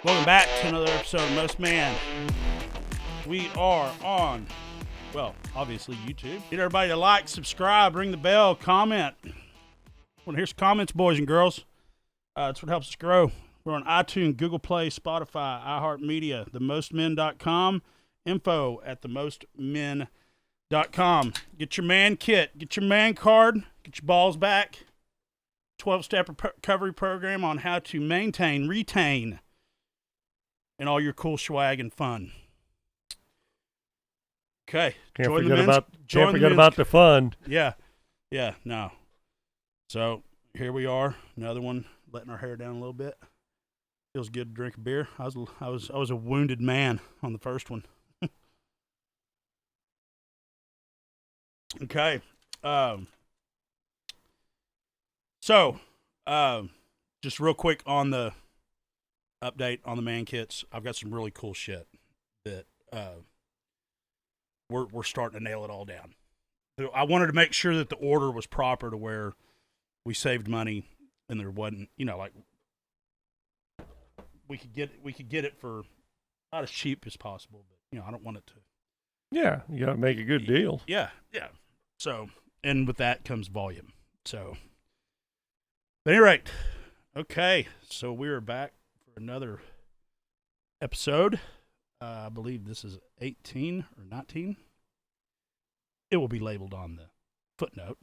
Welcome back to another episode of Most Man. We are on, well, obviously YouTube. Get everybody to like, subscribe, ring the bell, comment. Want to hear some comments, boys and girls. That's what helps us grow. We're on iTunes, Google Play, Spotify, iHeartMedia, themostmen.com, info at themostmen.com. Get your man kit, get your man card, get your balls back. 12-step recovery program on how to maintain, retain, and all your cool swag and fun. Okay. Can't forget about the fun. Yeah. No. So here we are, another one, letting our hair down a little bit. Feels good to drink a beer. I was a wounded man on the first one. Okay. So just real quick on the update on the man kits. I've got some really cool shit that we're starting to nail it all down. So I wanted to make sure that the order was proper to where we saved money and there wasn't, like we could get it for not as cheap as possible, but I don't want it to. Yeah, you got to make a good deal. Yeah. So, and with that comes volume. So, at any rate, okay, so we are back for another episode. I believe this is 18 or 19. It will be labeled on the footnote,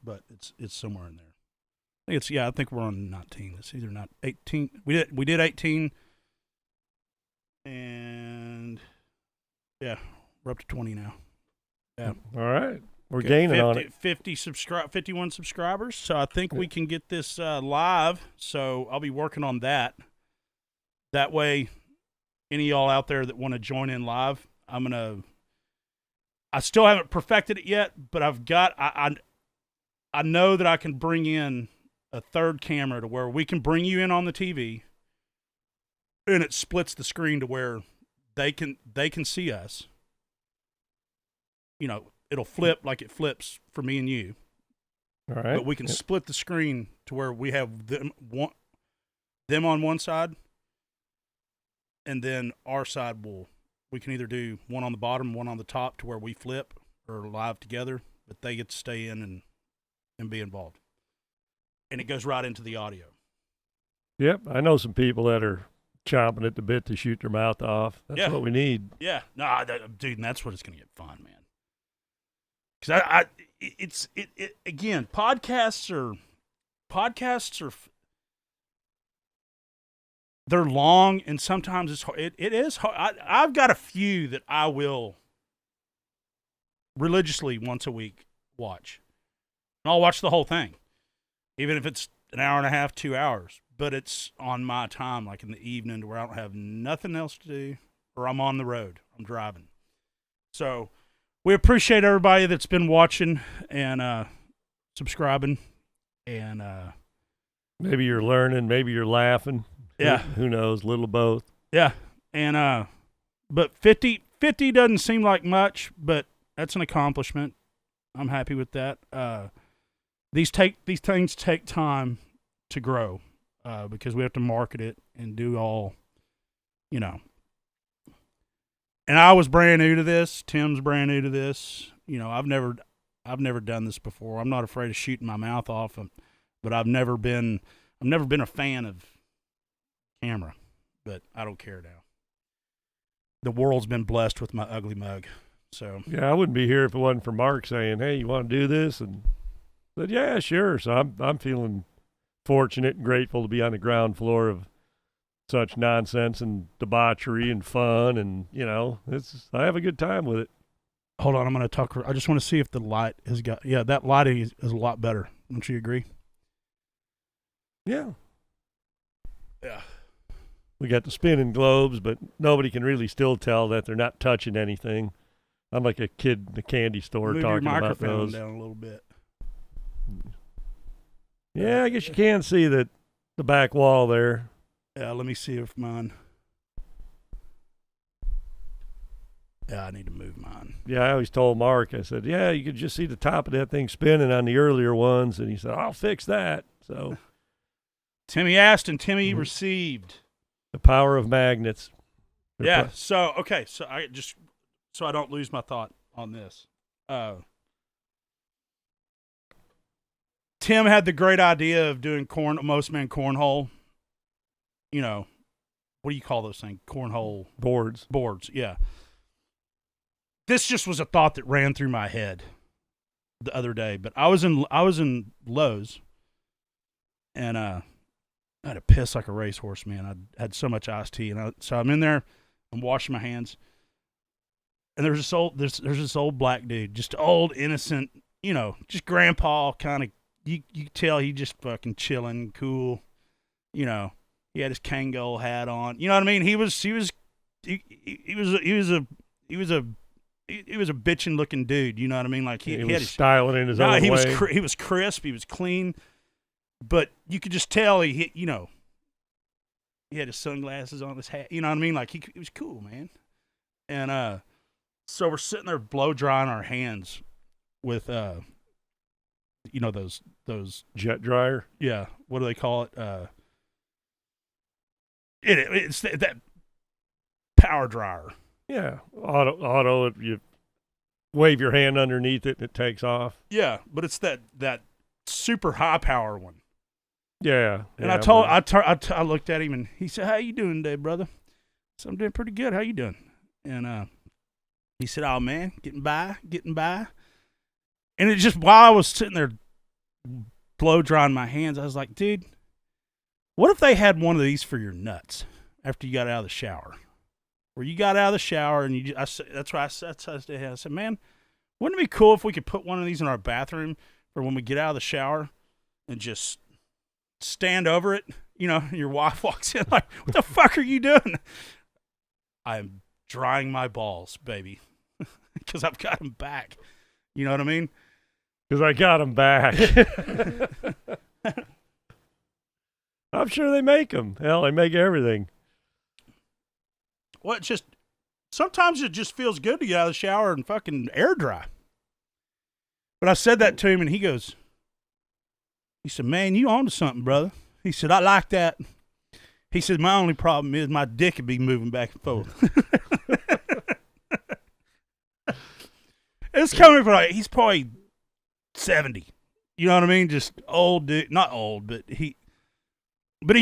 but it's somewhere in there. I think we're on 19. It's either not 18. We did 18, and yeah, we're up to 20 now. Yeah. All right. We're gaining on it. 51 subscribers. So I think we can get this live. So I'll be working on that. That way, any of y'all out there that want to join in live, I still haven't perfected it yet, but I know that I can bring in a third camera to where we can bring you in on the TV, and it splits the screen to where they can see us. It'll flip like it flips for me and you. All right. But we can split the screen to where we have them on one side, and then our side we can either do one on the bottom, one on the top to where we flip or live together, but they get to stay in and be involved. And it goes right into the audio. Yep. I know some people that are chomping at the bit to shoot their mouth off. That's what we need. Yeah. No, dude, and that's what it's going to get fun, man. Because again, podcasts are they're long, and sometimes it's hard. It is hard. I've got a few that I will religiously once a week watch, and I'll watch the whole thing, even if it's an hour and a half, 2 hours. But it's on my time, like in the evening, to where I don't have nothing else to do, or I'm on the road, I'm driving. So we appreciate everybody that's been watching and subscribing, and maybe you're learning, maybe you're laughing. Yeah, who knows? Little of both. Yeah, and but 50 doesn't seem like much, but that's an accomplishment. I'm happy with that. These things take time to grow because we have to market it and do all, And I was brand new to this. Tim's brand new to this. I've never done this before. I'm not afraid of shooting my mouth off, but I've never been a fan of camera, but I don't care now. The world's been blessed with my ugly mug. So yeah, I wouldn't be here if it wasn't for Mark saying, "Hey, you want to do this?" And I said, "Yeah, sure." So I'm feeling fortunate and grateful to be on the ground floor of such nonsense and debauchery and fun, and I have a good time with it. Hold on, I'm going to talk. I just want to see if the light has got. Yeah, that lighting is a lot better. Don't you agree? Yeah. Yeah. We got the spinning globes, but nobody can really still tell that they're not touching anything. I'm like a kid in the candy store talking about those. Move your microphone down a little bit. Yeah, I guess you can see the back wall there. Yeah, let me see if mine. Yeah, I need to move mine. Yeah, I always told Mark, I said, yeah, you could just see the top of that thing spinning on the earlier ones. And he said, I'll fix that. So Timmy asked and Timmy received. The power of magnets. Yeah. So okay. So I don't lose my thought on this. Tim had the great idea of doing most men cornhole. You know, what do you call those things? Cornhole Boards. Yeah. This just was a thought that ran through my head the other day. But I was in Lowe's, and I had to piss like a racehorse, man. I had so much iced tea, and so I'm in there. I'm washing my hands, and there's this old black dude, just old innocent, just grandpa kind of. You could tell he just fucking chilling, cool. He had his Kangol hat on. You know what I mean? He was a bitchin' looking dude. You know what I mean? Like he was had his styling in his own way. He was crisp. He was clean, but you could just tell he had his sunglasses on, his hat. You know what I mean? Like he was cool, man. And so we're sitting there blow drying our hands with those jet dryer. Yeah, what do they call it? It's that power dryer. Yeah, auto. You wave your hand underneath it and it takes off. Yeah, but it's that super high power one. Yeah. And I looked at him and he said, "How you doing today, brother?" So I'm doing pretty good. How you doing? And he said, "Oh man, getting by." And it just, while I was sitting there blow drying my hands, I was like, dude, what if they had one of these for your nuts after you got out of the shower? Where you got out of the shower and that's why I said, man, wouldn't it be cool if we could put one of these in our bathroom for when we get out of the shower and just stand over it? And your wife walks in like, what the fuck are you doing? I'm drying my balls, baby, because I've got them back. You know what I mean? Because I got them back. I'm sure they make them. Hell, they make everything. Well, sometimes it just feels good to get out of the shower and fucking air dry. But I said that to him, and he said, man, you on to something, brother. He said, I like that. He said, my only problem is my dick would be moving back and forth. It's coming from, he's probably 70. You know what I mean? Just old dude. Not old, but he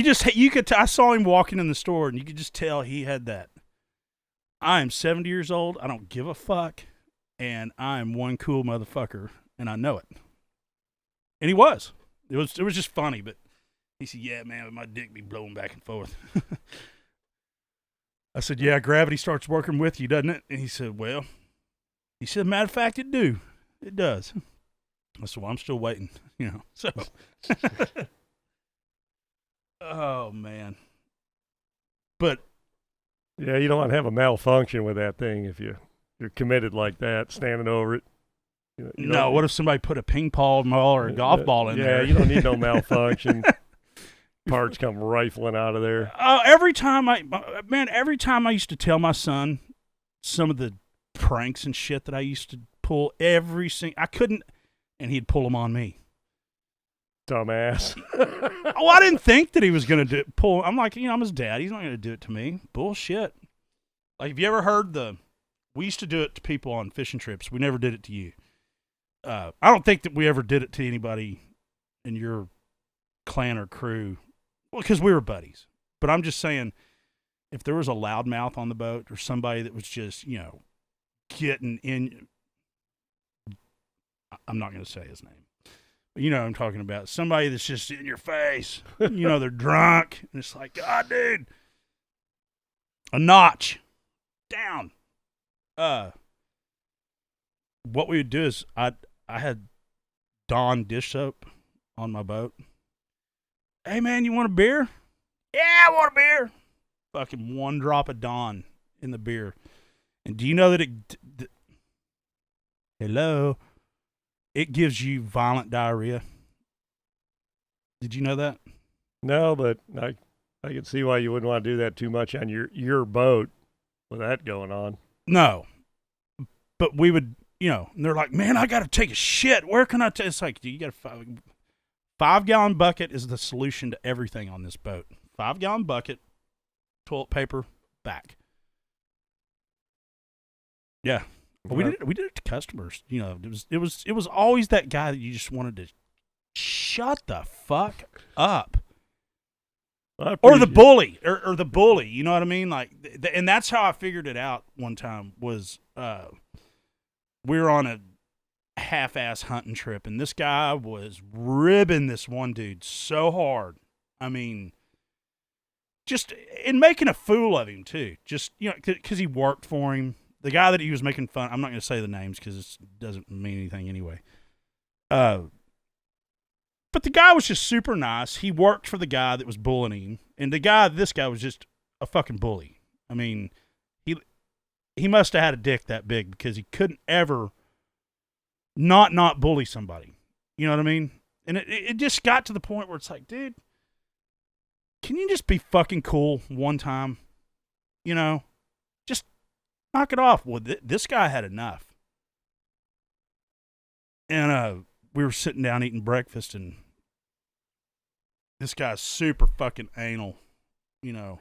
just, I saw him walking in the store, and you could just tell he had that. I am 70 years old. I don't give a fuck. And I am one cool motherfucker. And I know it. And he was. It was just funny, but he said, yeah, man, my dick be blowing back and forth. I said, yeah, gravity starts working with you, doesn't it? And he said, well, matter of fact, it do. It does. I said, well, I'm still waiting, so. Oh, man. But. Yeah, you don't want to have a malfunction with that thing if you're committed like that, standing over it. No, what if somebody put a ping pong ball or a golf ball in there? Yeah, you don't need no malfunction. Parts come rifling out of there. Every time I used to tell my son some of the pranks and shit that I used to pull, I couldn't, and he'd pull them on me. Dumbass. Oh, I didn't think that he was going to pull. I'm like, I'm his dad. He's not going to do it to me. Bullshit. Like, have you ever heard we used to do it to people on fishing trips. We never did it to you. I don't think that we ever did it to anybody in your clan or crew. Well, because we were buddies. But I'm just saying, if there was a loudmouth on the boat or somebody that was just, getting in, I'm not going to say his name. But you know what I'm talking about. Somebody that's just in your face. They're drunk. And it's like, God, dude. A notch down. What we would do is I had Dawn dish soap on my boat. Hey, man, you want a beer? Yeah, I want a beer. Fucking one drop of Dawn in the beer. And do you know that it gives you violent diarrhea? Did you know that? No, but I can see why you wouldn't want to do that too much on your boat with that going on. No. But we would, and they're like, man, I got to take a shit. Where can I take? It's like, you got a 5-gallon bucket is the solution to everything on this boat. 5-gallon bucket. toilet paper back. Yeah. We did it to customers. You know, it was always that guy that you just wanted to shut the fuck up. Or the bully, or the bully. You know what I mean? Like, and that's how I figured it out one time. Was we were on a half-ass hunting trip, and this guy was ribbing this one dude so hard. I mean, just in making a fool of him too. Just, you know, because he worked for him. The guy that he was making fun, I'm not going to say the names because it doesn't mean anything anyway. But the guy was just super nice. He worked for the guy that was bullying him. And this guy was just a fucking bully. I mean, he must have had a dick that big because he couldn't ever not bully somebody. You know what I mean? And it just got to the point where it's like, dude, can you just be fucking cool one time? You know? Just knock it off. Well, this guy had enough. And we were sitting down eating breakfast, and this guy's super fucking anal, you know.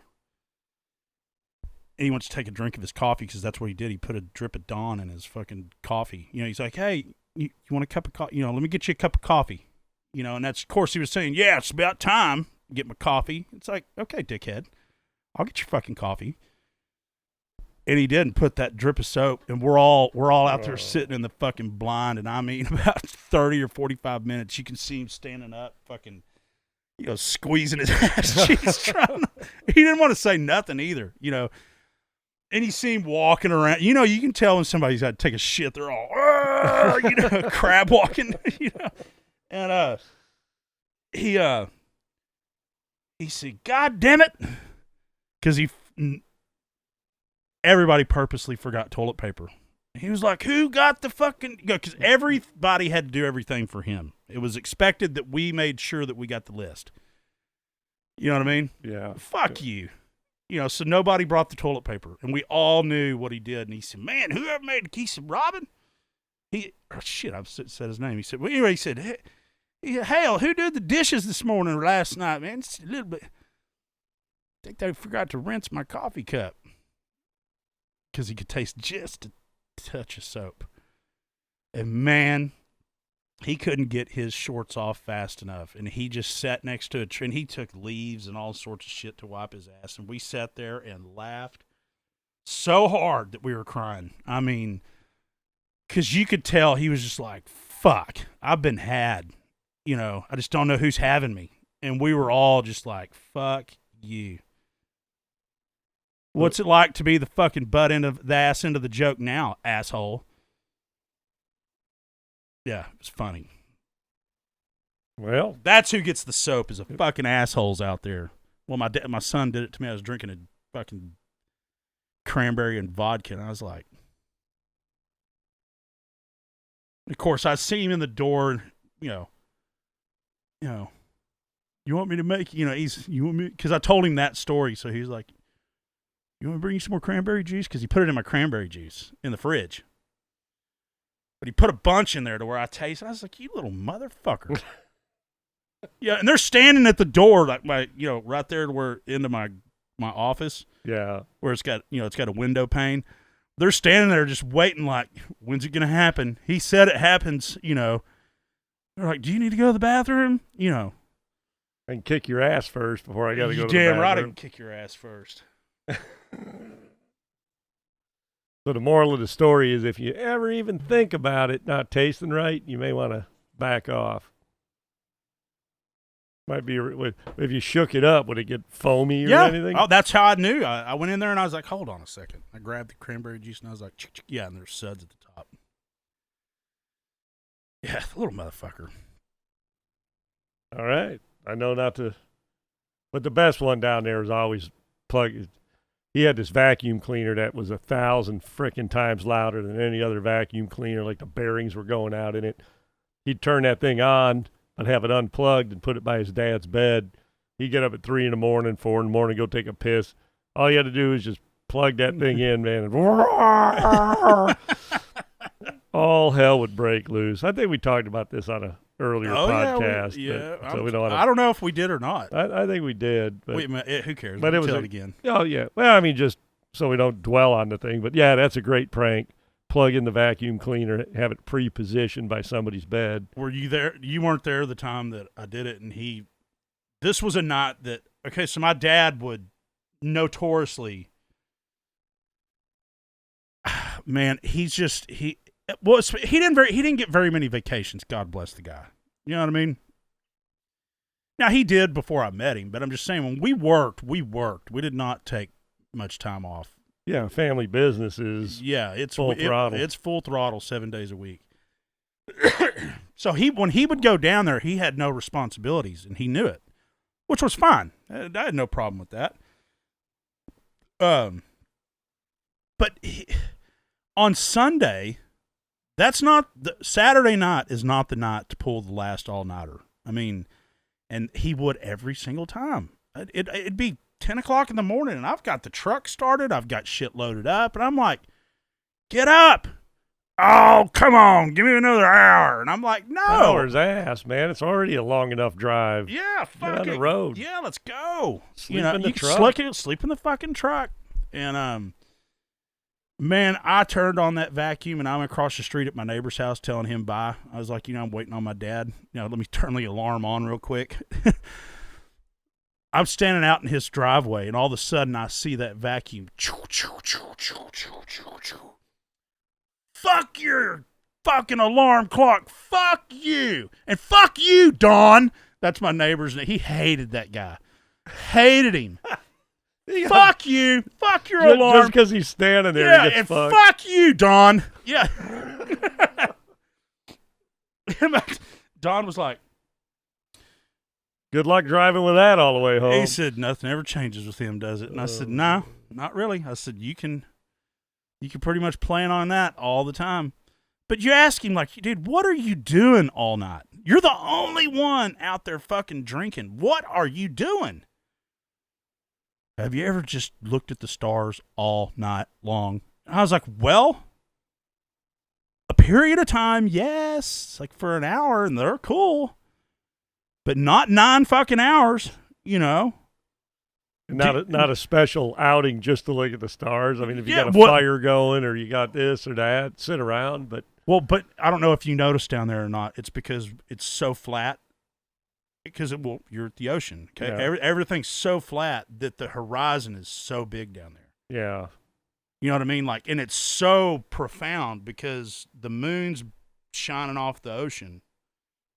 And he wants to take a drink of his coffee because that's what he did. He put a drip of Dawn in his fucking coffee. You know, he's like, hey, you want a cup of coffee? You know, let me get you a cup of coffee. You know, and that's, of course, he was saying, yeah, it's about time to get my coffee. It's like, okay, dickhead, I'll get your fucking coffee. And he didn't put that drip of soap, and we're all out there sitting in the fucking blind, and I mean, about 30 or 45 minutes, you can see him standing up, fucking, you know, squeezing his ass cheeks. He didn't want to say nothing either, you know. And you see him walking around. You know, you can tell when somebody's got to take a shit. They're all, you know, crab walking, you know. And he said, God damn it, because everybody purposely forgot toilet paper. He was like, who got the fucking... Because everybody had to do everything for him. It was expected that we made sure that we got the list. You know what I mean? Yeah. Fuck you. You know, so nobody brought the toilet paper. And we all knew what he did. And he said, man, whoever made the case of Robin? I've said his name. He said, well, anyway, he said, hey, hell, who did the dishes this morning or last night, man? It's a little bit... I think they forgot to rinse my coffee cup. Because he could taste just a touch of soap. And man, he couldn't get his shorts off fast enough. And he just sat next to a tree, and he took leaves and all sorts of shit to wipe his ass. And we sat there and laughed so hard that we were crying. I mean, because you could tell he was just like, fuck, I've been had. You know, I just don't know who's having me. And we were all just like, fuck you. What's it like to be the fucking butt end of the ass end of the joke now, asshole? Yeah, it's funny. Well, that's who gets the soap is the fucking assholes out there. Well, my son did it to me. I was drinking a fucking cranberry and vodka, and I was like, of course, I see him in the door, you know, you want me to make, you want me, because I told him that story, so he's like, you want me to bring you some more cranberry juice? Because he put it in my cranberry juice in the fridge. But he put a bunch in there to where I tasted. I was like, you little motherfucker. Yeah, and they're standing at the door, like right there to where into my office. Yeah. Where it's got a window pane. They're standing there just waiting like, when's it going to happen? He said it happens, you know. They're like, do you need to go to the bathroom? You know. I can kick your ass first before I got to go to the bathroom. Damn right I can kick your ass first. So the moral of the story is if you ever even think about it not tasting right, you may want to back off. Might be, if you shook it up, would it get foamy or anything? Oh, that's how I knew. I went in there and I was like, hold on a second. I grabbed the cranberry juice and I was like, yeah, and there's suds at the top. Yeah, the little motherfucker. All right. I know not to, but the best one down there is always plug. He had this vacuum cleaner that was 1,000 frickin' times louder than any other vacuum cleaner, like the bearings were going out in it. He'd turn that thing on and have it unplugged and put it by his dad's bed. He'd get up at 3 in the morning, 4 in the morning, go take a piss. All you had to do is just plug that thing in, man. And all hell would break loose. I think we talked about this on earlier Oh podcast. yeah. But, so we don't. I don't know if we did or not. I think we did. But, Wait a minute. Who cares? But it was tell it again. Oh yeah. Well, I mean, just so we don't dwell on the thing. But yeah, that's a great prank. Plug in the vacuum cleaner, have it pre-positioned by somebody's bed. Were you there? You weren't there the time that I did it, and this was a night that. Okay, so my dad would notoriously. Man, he didn't get very many vacations. God bless the guy. You know what I mean? Now he did before I met him, but I'm just saying when we worked. We did not take much time off. Yeah, family business is it's full throttle. It's full throttle 7 days a week. So when he would go down there, he had no responsibilities, and he knew it, which was fine. I had no problem with that. But on Sunday, Saturday night is not the night to pull the last all-nighter. I mean, and he would every single time. It'd be 10 o'clock in the morning, and I've got the truck started. I've got shit loaded up, and I'm like, get up. Oh, come on. Give me another hour. And I'm like, no. Hour's ass, man. It's already a long enough drive. Yeah, fuck Get on it. the road. Yeah, let's go. Sleep in the truck. Sleep in the fucking truck. And, man, I turned on that vacuum, and I went across the street at my neighbor's house telling him bye. I was like, I'm waiting on my dad. Let me turn the alarm on real quick. I'm standing out in his driveway, and all of a sudden I see that vacuum. Fuck your fucking alarm clock. Fuck you. And fuck you, Don. That's my neighbor's name. He hated that guy. Hated him. Fuck you. Fuck your alarm. Just because he's standing there. Yeah, and fuck you, Don. Yeah. Don was like, good luck driving with that all the way home. he said, nothing ever changes with him, does it? And I said, no, not really. I said, you can pretty much plan on that all the time. But you ask him, like, dude, what are you doing all night? You're the only one out there fucking drinking. What are you doing? Have you ever just looked at the stars all night long? And I was like, well, a period of time, yes. Like for an hour, and they're cool. But not 9 fucking hours, Not a special outing just to look at the stars. I mean, if you got a fire going or you got this or that, sit around. But I don't know if you noticed down there or not. It's because it's so flat. Because you're at the ocean. Okay, yeah. Everything's so flat that the horizon is so big down there. Yeah, you know what I mean. Like, and it's so profound because the moon's shining off the ocean,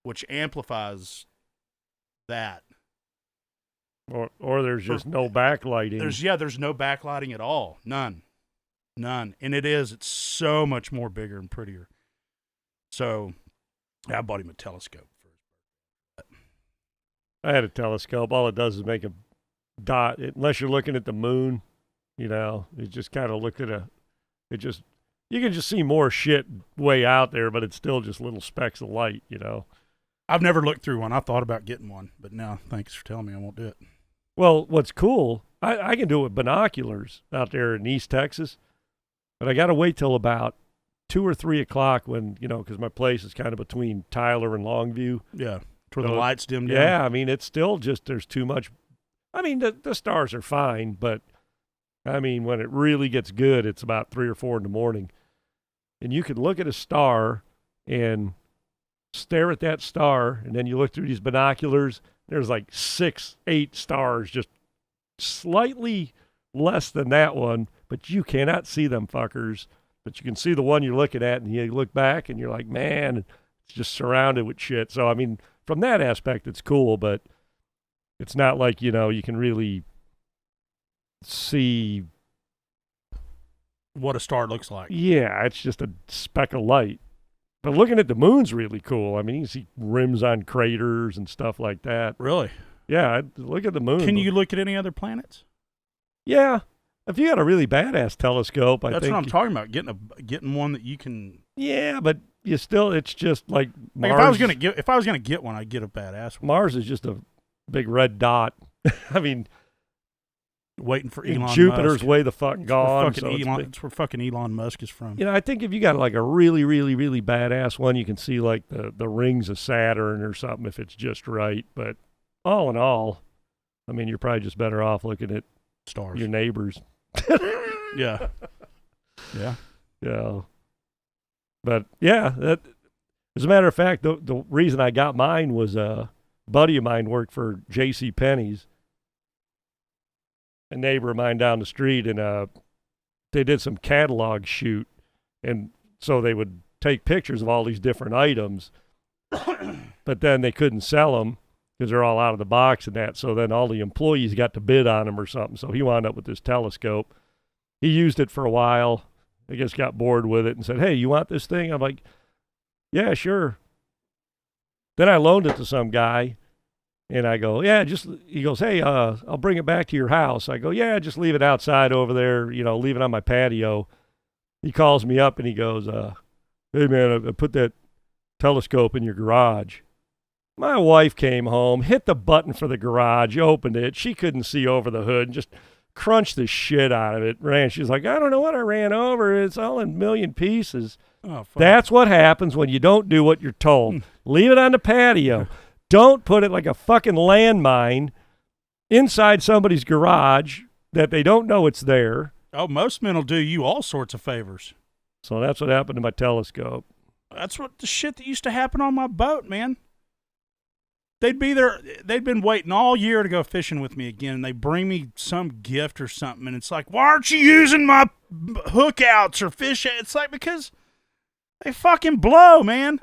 which amplifies that. Or there's just no backlighting. There's no backlighting at all. None. And it's so much more bigger and prettier. So I bought him a telescope. I had a telescope. All it does is make a dot. Unless you're looking at the moon, it just kind of look at you can just see more shit way out there, but it's still just little specks of light, I've never looked through one. I thought about getting one, but now thanks for telling me I won't do it. Well, what's cool, I can do it with binoculars out there in East Texas, but I got to wait till about 2 or 3 o'clock when, because my place is kind of between Tyler and Longview. Yeah. Where the lights dim down. Yeah, I mean, it's still just, there's too much. I mean, the stars are fine, but, I mean, when it really gets good, it's about 3 or 4 in the morning. And you can look at a star and stare at that star, and then you look through these binoculars, there's like 6, 8 stars, just slightly less than that one, but you cannot see them fuckers. But you can see the one you're looking at, and you look back, and you're like, man, it's just surrounded with shit. So, I mean, from that aspect, it's cool, but it's not like, you can really see what a star looks like. Yeah, it's just a speck of light. But looking at the moon's really cool. I mean, you can see rims on craters and stuff like that. Really? Yeah, look at the moon. Can you look at any other planets? Yeah. If you got a really badass telescope, I think. That's what I'm talking about, getting one that you can. Yeah, but it's just like Mars. Like if I was gonna get one, I'd get a badass one. Mars is just a big red dot. I mean, waiting for Elon Jupiter's Musk. way the fuck gone. It's where fucking Elon Musk is from. You know, I think if you got like a really, really, really badass one, you can see like the rings of Saturn or something if it's just right. But all in all, I mean, you're probably just better off looking at Stars. your neighbors. Yeah. Yeah. Yeah. But yeah, that as a matter of fact, the reason I got mine was a buddy of mine worked for J.C. Penney's, a neighbor of mine down the street, and they did some catalog shoot, and so they would take pictures of all these different items, but then they couldn't sell them because they're all out of the box and that. So then all the employees got to bid on them or something. So he wound up with this telescope. He used it for a while. I guess got bored with it and said, "Hey, you want this thing?" I'm like, "Yeah, sure." Then I loaned it to some guy, and I go, "Yeah, just." He goes, "Hey, I'll bring it back to your house." I go, "Yeah, just leave it outside over there. You know, leave it on my patio." He calls me up and he goes, "Hey man, I put that telescope in your garage." My wife came home, hit the button for the garage, opened it. She couldn't see over the hood, and just crunched the shit out of it. She's like, "I don't know what I ran over. It's all in a million pieces." Oh, fuck. That's what happens when you don't do what you're told. Leave it on the patio. Don't put it like a fucking landmine inside somebody's garage that they don't know it's there. Oh, most men will do you all sorts of favors. So that's what happened to my telescope. That's what the shit that used to happen on my boat, man. They'd be there. They'd been waiting all year to go fishing with me again, and they bring me some gift or something, and it's like, "Why aren't you using my hook outs or fish?" It's like, because they fucking blow, man.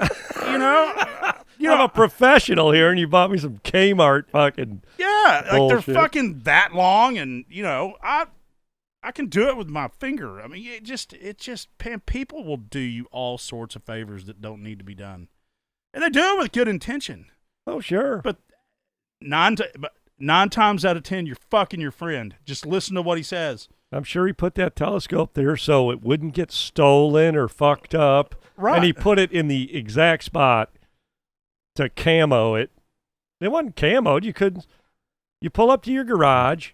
You know? I'm a professional here, and you bought me some Kmart fucking yeah, like bullshit. they're fucking that long, and you know, I can do it with my finger. I mean, it just, man, people will do you all sorts of favors that don't need to be done, and they do it with good intention. Oh, sure. But nine times out of 10, you're fucking your friend. Just listen to what he says. I'm sure he put that telescope there so it wouldn't get stolen or fucked up. Right. And he put it in the exact spot to camo it. It wasn't camoed. You pull up to your garage.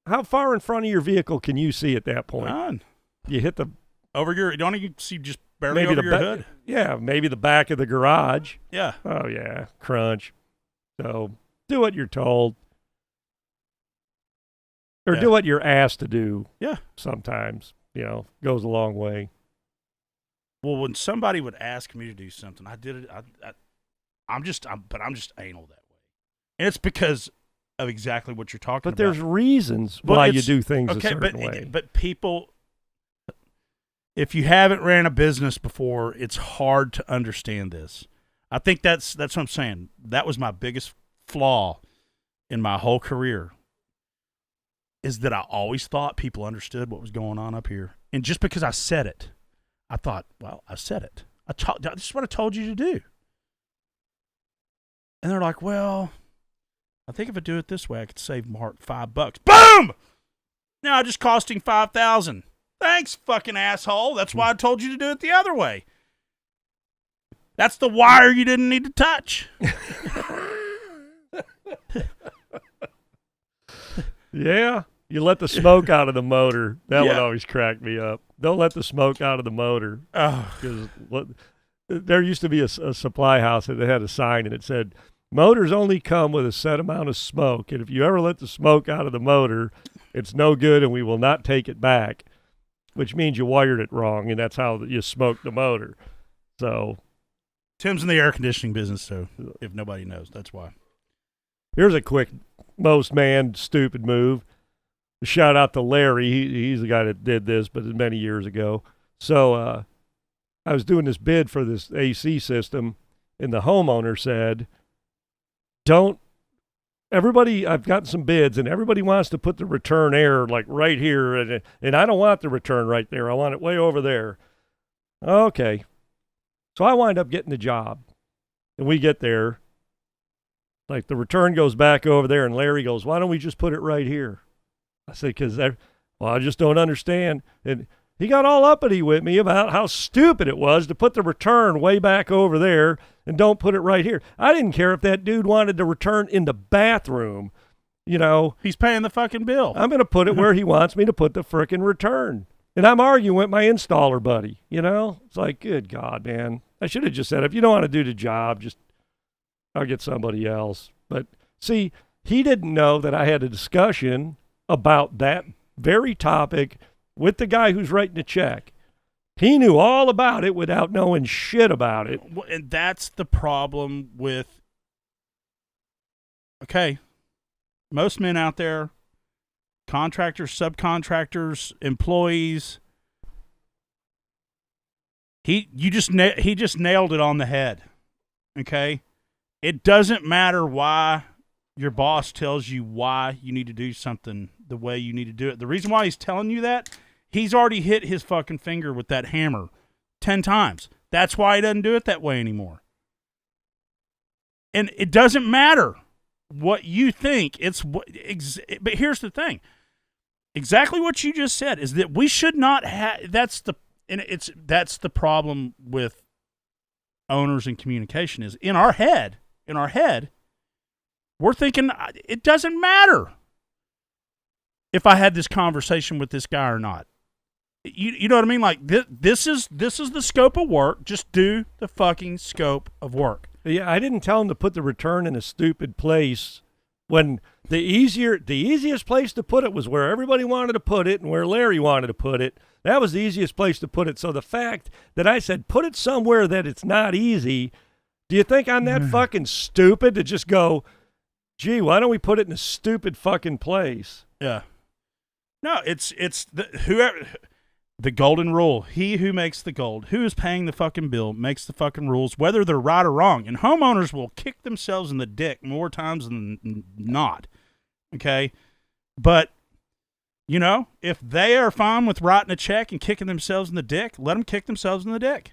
How far in front of your vehicle can you see at that point? None. You hit the... don't you see just barely over your hood? Yeah, maybe the back of the garage. Yeah. Oh, yeah. Crunch. So do what you're told. Or do what you're asked to do. Yeah. Sometimes, goes a long way. Well, when somebody would ask me to do something, I did it. I'm just anal that way. And it's because of exactly what you're talking about. But there's reasons why you do things a certain way. But people, if you haven't ran a business before, it's hard to understand this. I think that's what I'm saying. That was my biggest flaw in my whole career, is that I always thought people understood what was going on up here. And just because I said it, I thought, well, I said it. This is what I told you to do. And they're like, well, I think if I do it this way, I could save Mark $5. Boom! Now it just cost him $5,000. Thanks, fucking asshole. That's why I told you to do it the other way. That's the wire you didn't need to touch. Yeah. You let the smoke out of the motor. That would always crack me up. Don't let the smoke out of the motor. Because there used to be a supply house that had a sign and it said, "Motors only come with a set amount of smoke, and if you ever let the smoke out of the motor, it's no good and we will not take it back," which means you wired it wrong, and that's how you smoked the motor. So Tim's in the air conditioning business, so if nobody knows, that's why. Here's a quick, most man stupid move. Shout out to Larry. He's the guy that did this, but many years ago. So I was doing this bid for this AC system, and the homeowner said, I've gotten some bids, and everybody wants to put the return air like right here, and I don't want the return right there. I want it way over there. Okay. So I wind up getting the job, and we get there. Like the return goes back over there, and Larry goes, "Why don't we just put it right here?" I said, I just don't understand. And he got all uppity with me about how stupid it was to put the return way back over there and don't put it right here. I didn't care if that dude wanted the return in the bathroom. He's paying the fucking bill. I'm going to put it where he wants me to put the frickin' return. And I'm arguing with my installer buddy, It's like, good God, man. I should have just said, if you don't want to do the job, I'll get somebody else. But see, he didn't know that I had a discussion about that very topic with the guy who's writing the check. He knew all about it without knowing shit about it. And that's the problem with, okay, most men out there, contractors, subcontractors, employees, he just nailed it on the head, okay? It doesn't matter why your boss tells you why you need to do something the way you need to do it. The reason why he's telling you that, he's already hit his fucking finger with that hammer 10 times. That's why he doesn't do it that way anymore. And it doesn't matter what you think. But here's the thing. Exactly what you just said is that we should not have. That's the problem with owners and communication. Is in our head, we're thinking it doesn't matter if I had this conversation with this guy or not. You know what I mean? Like this is the scope of work. Just do the fucking scope of work. Yeah, I didn't tell him to put the return in a stupid place when the easiest place to put it was where everybody wanted to put it and where Larry wanted to put it. That was the easiest place to put it. So the fact that I said put it somewhere that it's not easy, do you think I'm that fucking stupid to just go, gee, why don't we put it in a stupid fucking place? Yeah. No, it's the golden rule. He who makes the gold, who is paying the fucking bill, makes the fucking rules, whether they're right or wrong. And homeowners will kick themselves in the dick more times than not. Okay? But, if they are fine with writing a check and kicking themselves in the dick, let them kick themselves in the dick.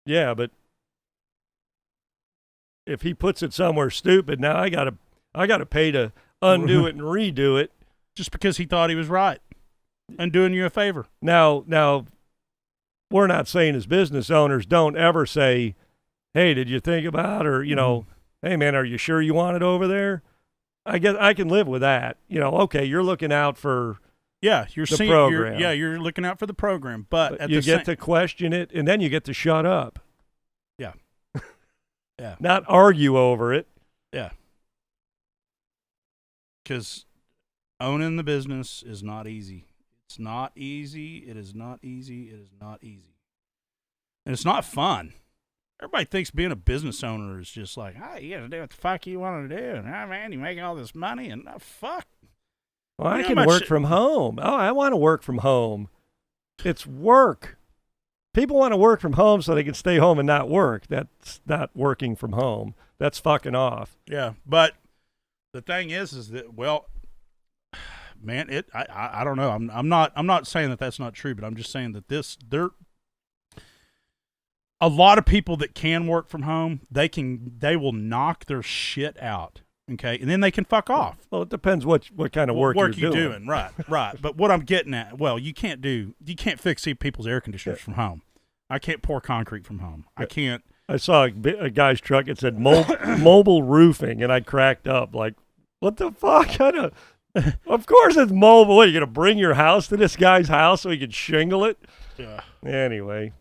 Yeah, but if he puts it somewhere stupid, now I gotta pay to undo it and redo it. Just because he thought he was right and doing you a favor. Now, we're not saying as business owners don't ever say, hey, did you think about, or, hey, man, are you sure you want it over there? I guess I can live with that. Okay, you're looking out for the program. You're looking out for the program. But you get to question it, and then you get to shut up. Yeah. Yeah. Not argue over it. Yeah. Because owning the business is not easy. It's not easy. It is not easy. It is not easy. And it's not fun. Everybody thinks being a business owner is just like, you got to do what the fuck you want to do. And, man, you make all this money and fuck. Well, I can work from home. Oh, I want to work from home. It's work. People want to work from home so they can stay home and not work. That's not working from home. That's fucking off. Yeah, but the thing is that, well, man, I don't know. I'm not saying that that's not true, but I'm just saying that a lot of people that can work from home, they will knock their shit out, okay, and then they can fuck off. Well, it depends what kind of work you're doing. Right. But what I'm getting at, well, you can't fix people's air conditioners from home. I can't pour concrete from home. I can't. I saw a guy's truck. It said mobile roofing, and I cracked up like, what the fuck? Of course it's mobile. What, are you going to bring your house to this guy's house so he can shingle it? Yeah. Anyway,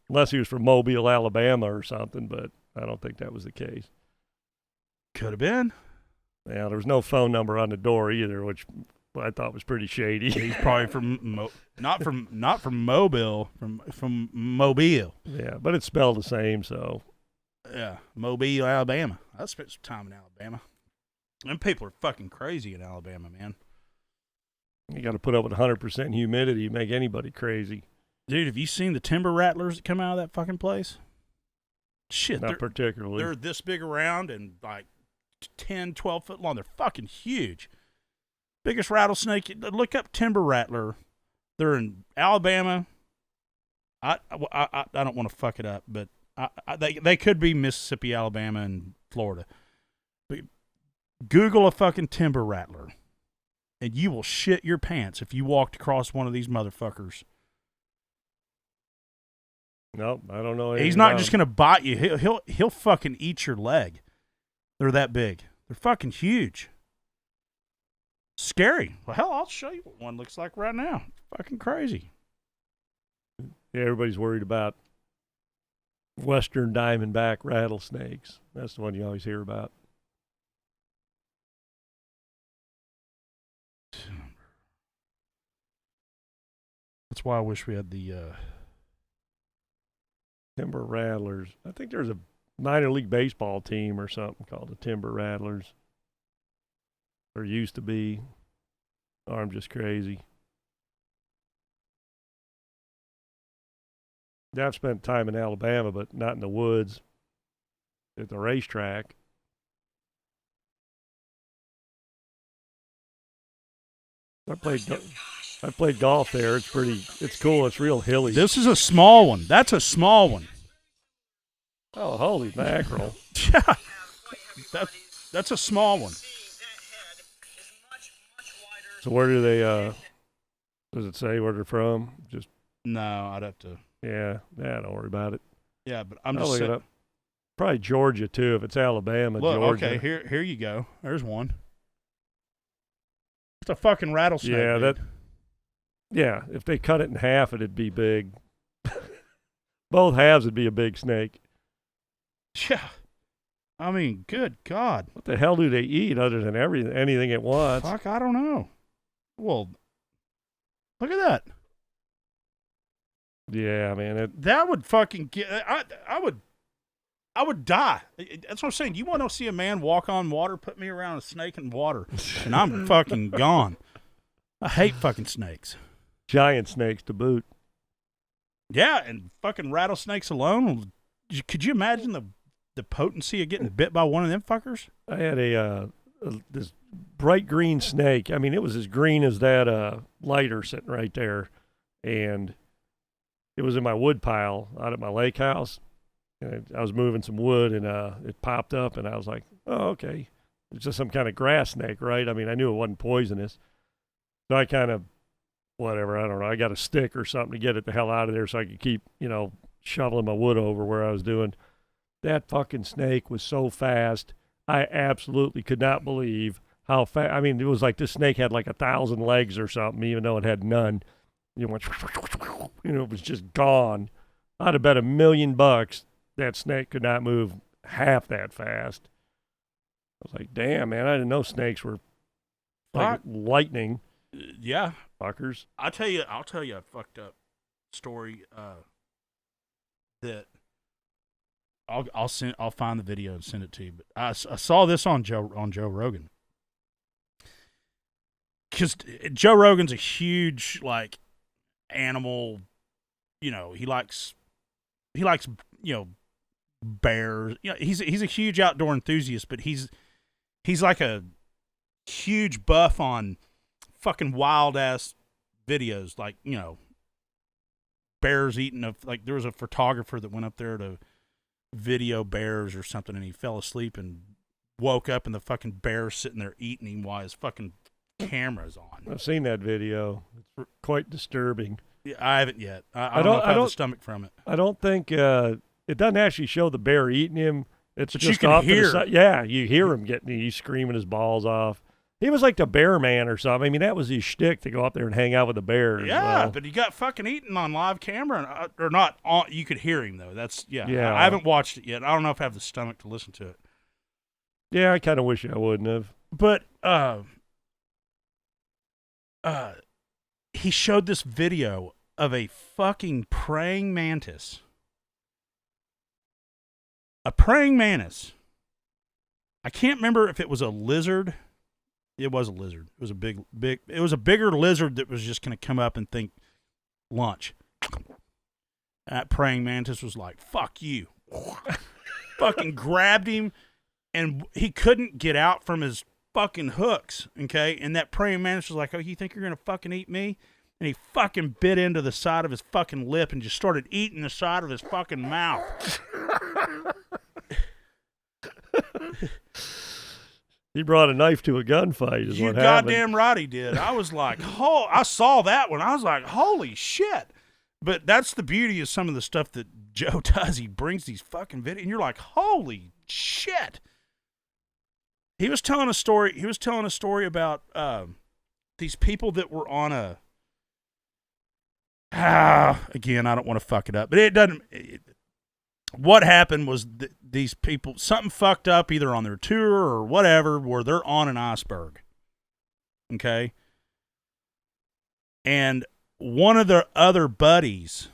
unless he was from Mobile, Alabama or something, but I don't think that was the case. Could have been. Yeah, there was no phone number on the door either, which I thought was pretty shady. He's probably from not from Mobile, from Mobile. Yeah, but it's spelled the same, so. Yeah, Mobile, Alabama. I spent some time in Alabama. And people are fucking crazy in Alabama, man. You got to put up with 100% humidity to make anybody crazy. Dude, have you seen the timber rattlers that come out of that fucking place? Shit. Not particularly. They're this big around and like 10, 12 foot long. They're fucking huge. Biggest rattlesnake. Look up timber rattler. They're in Alabama. I don't want to fuck it up, but they could be Mississippi, Alabama, and Florida. But Google a fucking timber rattler, and you will shit your pants if you walked across one of these motherfuckers. Nope, I don't know. He's not just gonna bite you. He'll fucking eat your leg. They're that big. They're fucking huge. Scary. Well, hell, I'll show you what one looks like right now. Fucking crazy. Yeah, everybody's worried about western diamondback rattlesnakes. That's the one you always hear about. That's why I wish we had the Timber Rattlers. I think there's a minor league baseball team or something called the Timber Rattlers. Or used to be. Or I'm just crazy. Yeah, I've spent time in Alabama, but not in the woods. At the racetrack. I played golf there. It's cool. It's real hilly. This is a small one. That's a small one. Oh, holy mackerel. Yeah. That's a small one. So where do they, does it say where they're from? Just No, I'd have to. Yeah, don't worry about it. Yeah, but I'm I'll just look it saying. up. Probably Georgia, too. If it's Alabama, Look, Georgia. okay, here you go. There's one. It's a fucking rattlesnake. Yeah, dude. Yeah, if they cut it in half, it'd be big. Both halves would be a big snake. Yeah. I mean, good God. What the hell do they eat other than anything it wants? Fuck, I don't know. Well, look at that. Yeah, man. That would fucking get. I would die. That's what I'm saying. You want to see a man walk on water? Put me around a snake in water, and I'm fucking gone. I hate fucking snakes. Giant snakes to boot. Yeah, and fucking rattlesnakes alone. Could you imagine the potency of getting bit by one of them fuckers? I had this bright green snake. I mean, it was as green as that lighter sitting right there, and it was in my wood pile out at my lake house. And I was moving some wood, and it popped up, and I was like, oh, okay. It's just some kind of grass snake, right? I mean, I knew it wasn't poisonous. So I kind of, whatever, I don't know. I got a stick or something to get it the hell out of there so I could keep, shoveling my wood over where I was doing. That fucking snake was so fast. I absolutely could not believe how fast. I mean, it was like this snake had like 1,000 legs or something, even though it had none. It went, it was just gone. I'd have bet $1 million that snake could not move half that fast. I was like, damn, man, I didn't know snakes were like lightning. Yeah. Fuckers. I'll tell you a fucked up story that I'll find the video and send it to you. But I saw this on Joe Rogan. Because Joe Rogan's a huge animal, he likes bears. He's a huge outdoor enthusiast, but he's like a huge buff on fucking wild ass videos, bears eating there was a photographer that went up there to video bears or something, and he fell asleep and woke up and the fucking bear's sitting there eating him while his fucking camera's on. I've seen that video. It's quite disturbing. Yeah, I haven't yet. I don't know if I have the stomach from it. I don't think it doesn't actually show the bear eating him. It's but just you can off hear. to the side. Yeah, you hear him he's screaming his balls off. He was like the bear man or something. I mean, that was his shtick to go up there and hang out with the bears. Yeah, but he got fucking eaten on live camera, or not on. You could hear him though. That's Yeah. I haven't watched it yet. I don't know if I have the stomach to listen to it. Yeah, I kind of wish I wouldn't have. But he showed this video of a fucking praying mantis. A praying mantis. I can't remember if it was a lizard. It was a lizard. It was a big. It was a bigger lizard that was just going to come up and think lunch. That praying mantis was like, "Fuck you!" Fucking grabbed him, and he couldn't get out from his fucking hooks. Okay, and that praying mantis was like, "Oh, you think you're going to fucking eat me?" And he fucking bit into the side of his fucking lip and just started eating the side of his fucking mouth. He brought a knife to a gunfight is You what happened. goddamn right he did. I was like, I saw that one. I was like, holy shit. But that's the beauty of some of the stuff that Joe does. He brings these fucking videos, and you're like, holy shit. He was telling a story. He was telling a story about these people that were on a. Again, I don't want to fuck it up, but it doesn't. What happened was these people, something fucked up either on their tour or whatever, where they're on an iceberg. Okay. And one of their other buddies,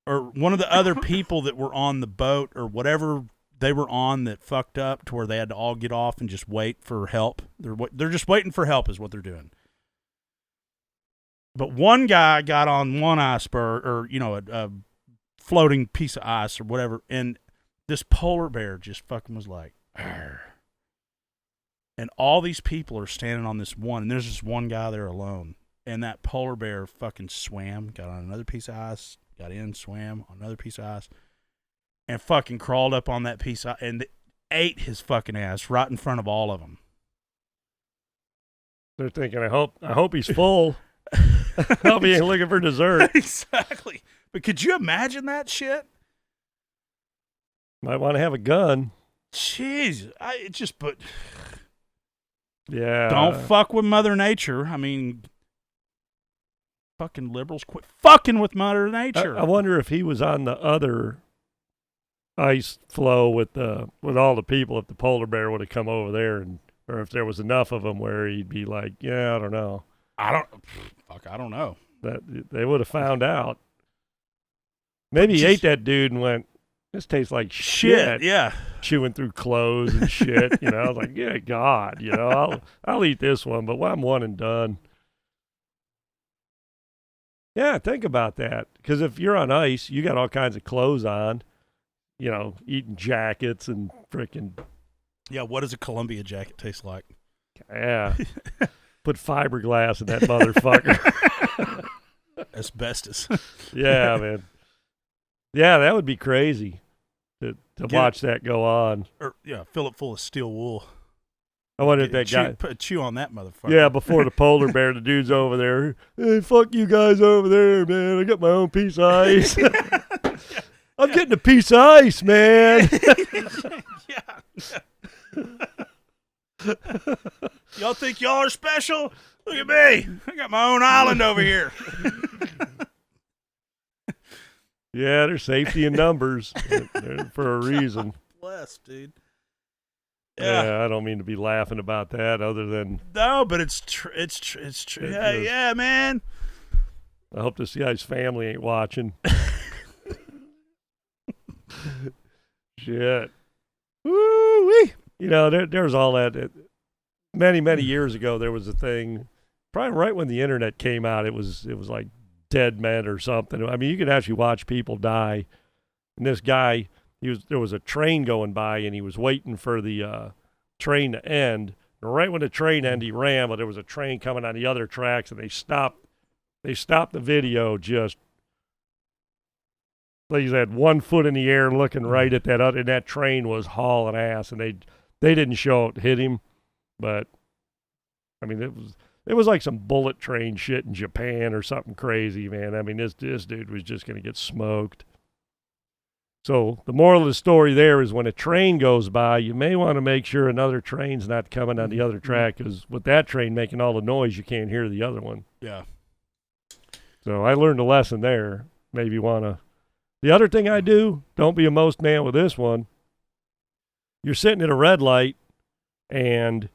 or one of the other people that were on the boat or whatever they were on that fucked up to where they had to all get off and just wait for help. They're just waiting for help is what they're doing. But one guy got on one iceberg, or, you know, a floating piece of ice or whatever, and this polar bear just fucking was like, arr. And all these people are standing on this one, and there's just one guy there alone. And that polar bear fucking swam, got on another piece of ice, got in, swam on another piece of ice, and fucking crawled up on that piece of ice and ate his fucking ass right in front of all of them. They're thinking, I hope he's full. I hope he ain't looking for dessert. Exactly. But could you imagine that shit? Might want to have a gun. Jeez, Yeah. Don't fuck with Mother Nature. I mean, fucking liberals, quit fucking with Mother Nature. I wonder if he was on the other ice floe with all the people, if the polar bear would have come over there, or if there was enough of them where he'd be like, yeah, I don't know. I don't know. That they would have found out. Maybe he ate that dude and went, this tastes like shit. Yeah. Chewing through clothes and shit. You know, I was like, yeah, God, you know, I'll eat this one, but I'm one and done. Yeah, think about that. Because if you're on ice, you got all kinds of clothes on, you know, eating jackets and freaking. Yeah, what does a Columbia jacket taste like? Yeah. Put fiberglass in that motherfucker. Asbestos. Yeah, man. Yeah, that would be crazy to watch that go on. Or, yeah, fill it full of steel wool. I wonder if that guy chew on that motherfucker. Yeah, before the polar bear, the dude's over there. Hey, fuck you guys over there, man. I got my own piece of ice. I'm getting a piece of ice, man. Y'all think y'all are special? Look at me. I got my own island over here. Yeah, there's safety in numbers for a reason. Bless, dude. Yeah, I don't mean to be laughing about that other than... No, but it's true. Yeah, man. I hope this guy's family ain't watching. Shit. Woo-wee. You know, there's all that. Many years ago, there was a thing, probably right when the internet came out, it was like Dead Men or something. I mean, you could actually watch people die. And this guy, there was a train going by, and he was waiting for the train to end. And right when the train ended, he ran, but there was a train coming on the other tracks, and they stopped the video just. Like he had 1 foot in the air looking right at that other, and that train was hauling ass, and they didn't show it hit him, but I mean it was like some bullet train shit in Japan or something crazy, man. I mean this dude was just gonna get smoked. So the moral of the story there is when a train goes by, you may want to make sure another train's not coming on the other track, because with that train making all the noise, you can't hear the other one. Yeah. So I learned a lesson there. Maybe want to. The other thing I do, don't be a most man with this one. You're sitting at a red light and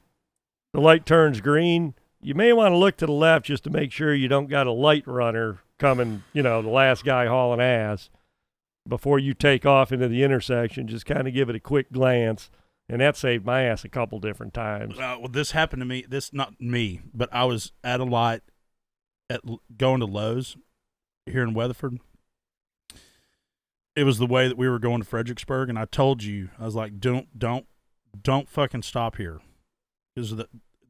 the light turns green. You may want to look to the left just to make sure you don't got a light runner coming, you know, the last guy hauling ass. Before you take off into the intersection, just kind of give it a quick glance. And that saved my ass a couple different times. Well, this happened to me. Not me, but I was at a light going to Lowe's here in Weatherford. It was the way that we were going to Fredericksburg, and I told you, I was like, don't fucking stop here, because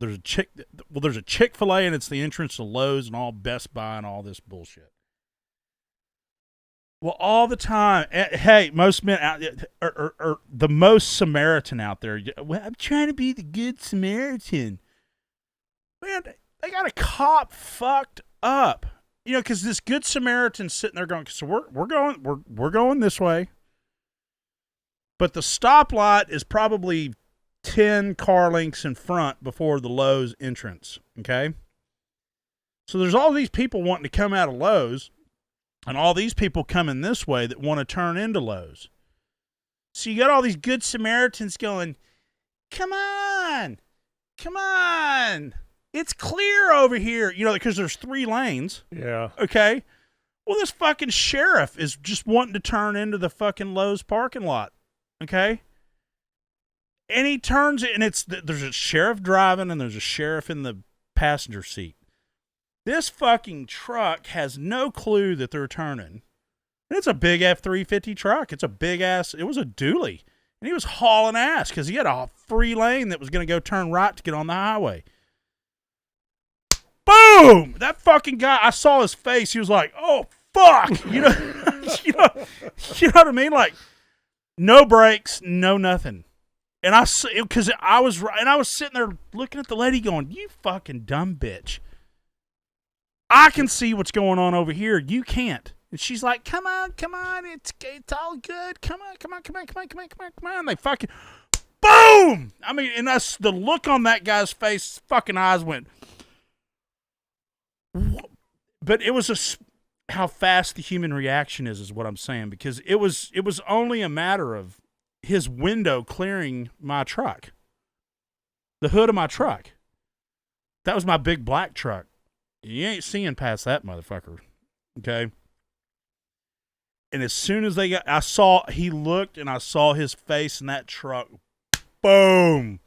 there's a Chick-fil-A, and it's the entrance to Lowe's and all Best Buy and all this bullshit. Well, all the time, hey, most men out or the most Samaritan out there. Well, I'm trying to be the good Samaritan. Man, they got a cop fucked up. You know, because this good Samaritan's sitting there going, so we're going this way, but the stoplight is probably 10 car lengths in front before the Lowe's entrance, okay? So there's all these people wanting to come out of Lowe's, and all these people coming this way that want to turn into Lowe's. So you got all these good Samaritans going, come on, it's clear over here, because there's 3 lanes. Yeah. Okay. Well, this fucking sheriff is just wanting to turn into the fucking Lowe's parking lot. Okay. And he turns it, and there's a sheriff driving, and there's a sheriff in the passenger seat. This fucking truck has no clue that they're turning. And it's a big F-350 truck. It's a big ass. It was a dually. And he was hauling ass because he had a free lane that was going to go turn right to get on the highway. Boom! That fucking guy, I saw his face. He was like, oh, fuck. You know what I mean? Like, no brakes, no nothing. And I was sitting there looking at the lady going, you fucking dumb bitch. I can see what's going on over here. You can't. And she's like, come on. It's all good. Come on. They fucking, boom! I mean, and that's the look on that guy's face, fucking eyes went. But it was how fast the human reaction is what I'm saying, because it was only a matter of his window clearing my truck, the hood of my truck. That was my big black truck. You ain't seeing past that motherfucker, okay? And as soon as he looked, and I saw his face in that truck. Boom.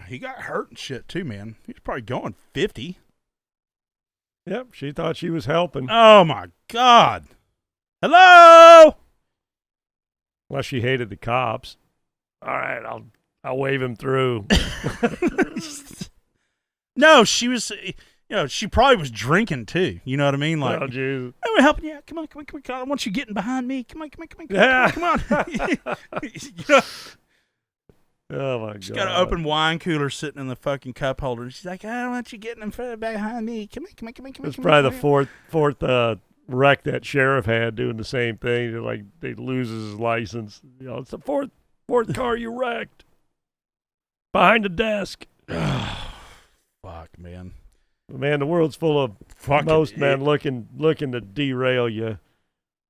He got hurt and shit too, man. He was probably going 50. Yep, she thought she was helping. Oh my God. Hello? Well, she hated the cops. All right, I'll wave him through. No, she was, she probably was drinking too. You know what I mean? Like, oh, Jesus. Hey, we're helping you out. Come on. I want you getting behind me. Come on. Yeah. Come on. Oh, my God. She's got an open wine cooler sitting in the fucking cup holder. And she's like, I don't want you getting in front of behind me. Come on. It's probably the fourth wreck that sheriff had doing the same thing. Like, they loses his license. It's the fourth car you wrecked. Behind the desk. Fuck, man. Man, the world's full of most men looking to derail you.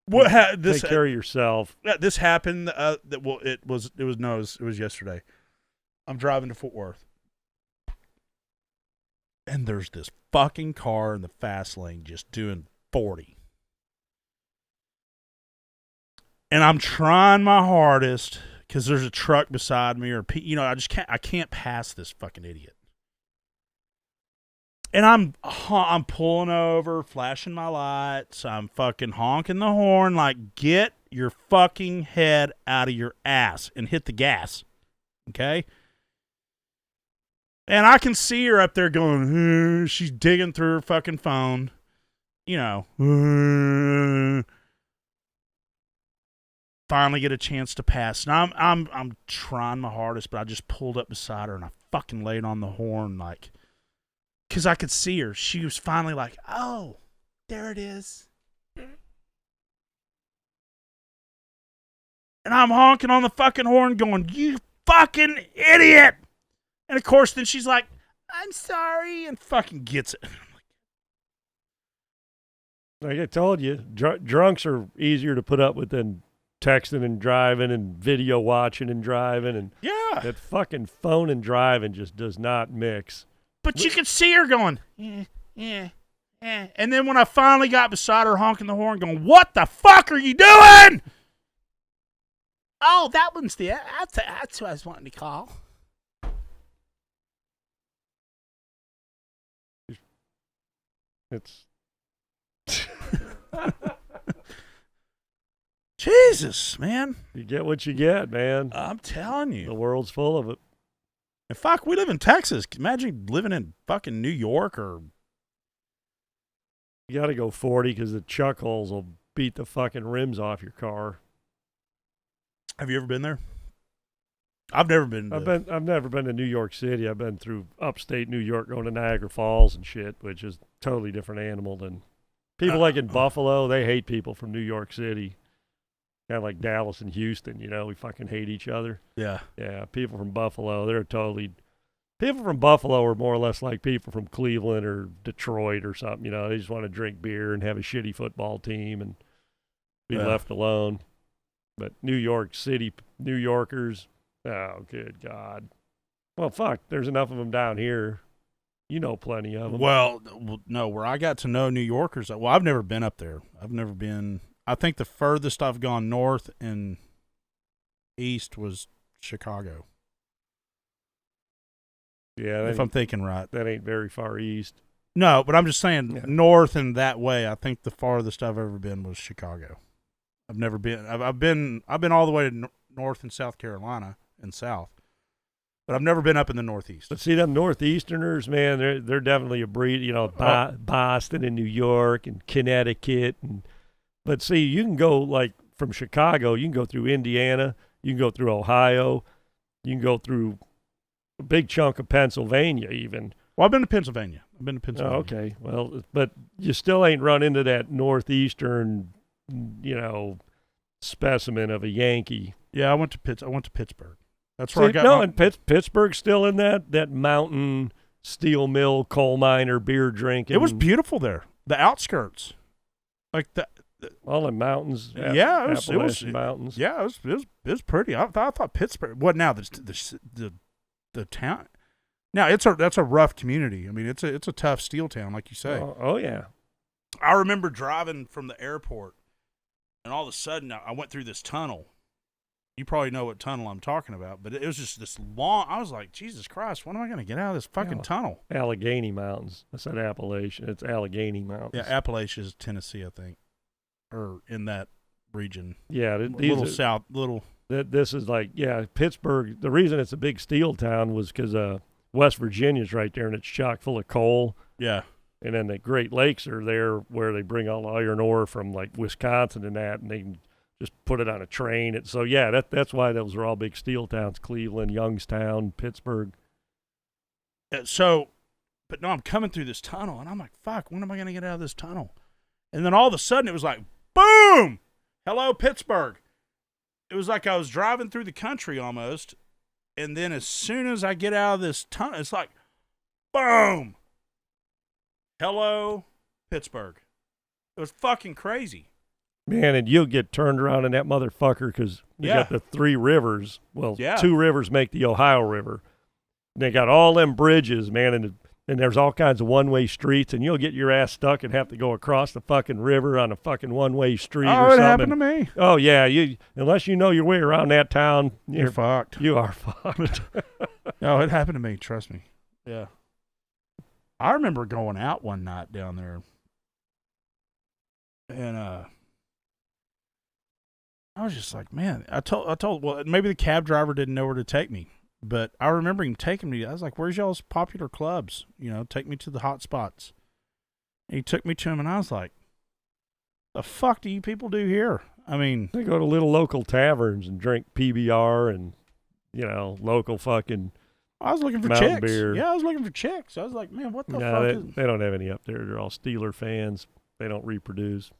Take care of yourself. This happened. It was yesterday. I'm driving to Fort Worth, and there's this fucking car in the fast lane just doing 40, and I'm trying my hardest because there's a truck beside me, or I can't pass this fucking idiot. And I'm pulling over, flashing my lights. I'm fucking honking the horn like, get your fucking head out of your ass and hit the gas. Okay? And I can see her up there going, she's digging through her fucking phone. Finally get a chance to pass. And I'm trying my hardest, but I just pulled up beside her and I fucking laid on the horn like, because I could see her. She was finally like, oh, there it is. And I'm honking on the fucking horn going, you fucking idiot. And of course, then she's like, I'm sorry, and fucking gets it. Like I told you, drunks are easier to put up with than texting and driving and video watching and driving. And yeah. That fucking phone and driving just does not mix. But you could see her going, yeah. And then when I finally got beside her honking the horn going, what the fuck are you doing? Oh, that one's that's who I was wanting to call. It's Jesus, man. You get what you get, man. I'm telling you. The world's full of it. And fuck, we live in Texas. Imagine living in fucking New York or... You got to go 40 because the chuck holes will beat the fucking rims off your car. Have you ever been there? I've never been. I've never been to New York City. I've been through upstate New York, going to Niagara Falls and shit, which is totally different animal than people like in Buffalo. They hate people from New York City. Kind of like Dallas and Houston, we fucking hate each other. Yeah. Yeah, people from Buffalo, people from Buffalo are more or less like people from Cleveland or Detroit or something, they just want to drink beer and have a shitty football team and be left alone. But New York City, New Yorkers, oh, good God. Well, fuck, there's enough of them down here. You know plenty of them. Well, no, where I got to know New Yorkers, well, I've never been up there. I've never been. I think the furthest I've gone north and east was Chicago. Yeah, if I'm thinking right. That ain't very far east. No, but I'm just saying north and that way. I think the farthest I've ever been was Chicago. I've never been. I've been all the way to North and South Carolina and South, but I've never been up in the Northeast. But see, them Northeasterners, man, they're definitely a breed. Boston and New York and Connecticut, but see, you can go like from Chicago, you can go through Indiana, you can go through Ohio, you can go through a big chunk of Pennsylvania, even. Well, I've been to Pennsylvania. Oh, okay. Well, but you still ain't run into that northeastern, specimen of a Yankee. Yeah, I went to Pittsburgh. That's where I got. And Pittsburgh's still in that mountain steel mill coal miner beer drinking. It was beautiful there. The outskirts, like all the mountains. Yeah, it was mountains. Yeah, it was pretty. I thought Pittsburgh. What now? The town. Now that's a rough community. I mean, it's a tough steel town, like you say. Oh yeah. I remember driving from the airport, and all of a sudden I went through this tunnel. You probably know what tunnel I'm talking about, but it was just this long. I was like, Jesus Christ, when am I going to get out of this fucking tunnel? Allegheny Mountains. I said Appalachian. It's Allegheny Mountains. Yeah, Appalachia is Tennessee, I think, or in that region. Yeah, This is like, Pittsburgh. The reason it's a big steel town was because West Virginia's right there, and it's chock full of coal. Yeah. And then the Great Lakes are there where they bring all the iron ore from, like, Wisconsin and that, and they can just put it on a train. And so, that's why those are all big steel towns, Cleveland, Youngstown, Pittsburgh. But no, I'm coming through this tunnel, and I'm like, fuck, when am I going to get out of this tunnel? And then all of a sudden, it was like, boom! Hello, Pittsburgh. It was like I was driving through the country almost, and then as soon as I get out of this tunnel, it's like, boom! Hello, Pittsburgh. It was fucking crazy. Man, and you'll get turned around in that motherfucker because you got the three rivers. Well, two rivers make the Ohio River. And they got all them bridges, man, and there's all kinds of one-way streets, and you'll get your ass stuck and have to go across the fucking river on a fucking one-way street or something. Oh, it happened to me. Oh, yeah. Unless you know your way around that town, you're fucked. You are fucked. No, it happened to me. Trust me. Yeah. I remember going out one night down there, and I was just like, man, I told, well, maybe the cab driver didn't know where to take me. But I remember him taking me. I was like, where's y'all's popular clubs? Take me to the hot spots. And he took me to him, and I was like, the fuck do you people do here? I mean, they go to little local taverns and drink PBR and, local fucking I was looking for mountain chicks. Beer. Yeah, I was looking for chicks. I was like, man, what the fuck is... They don't have any up there. They're all Steeler fans. They don't reproduce.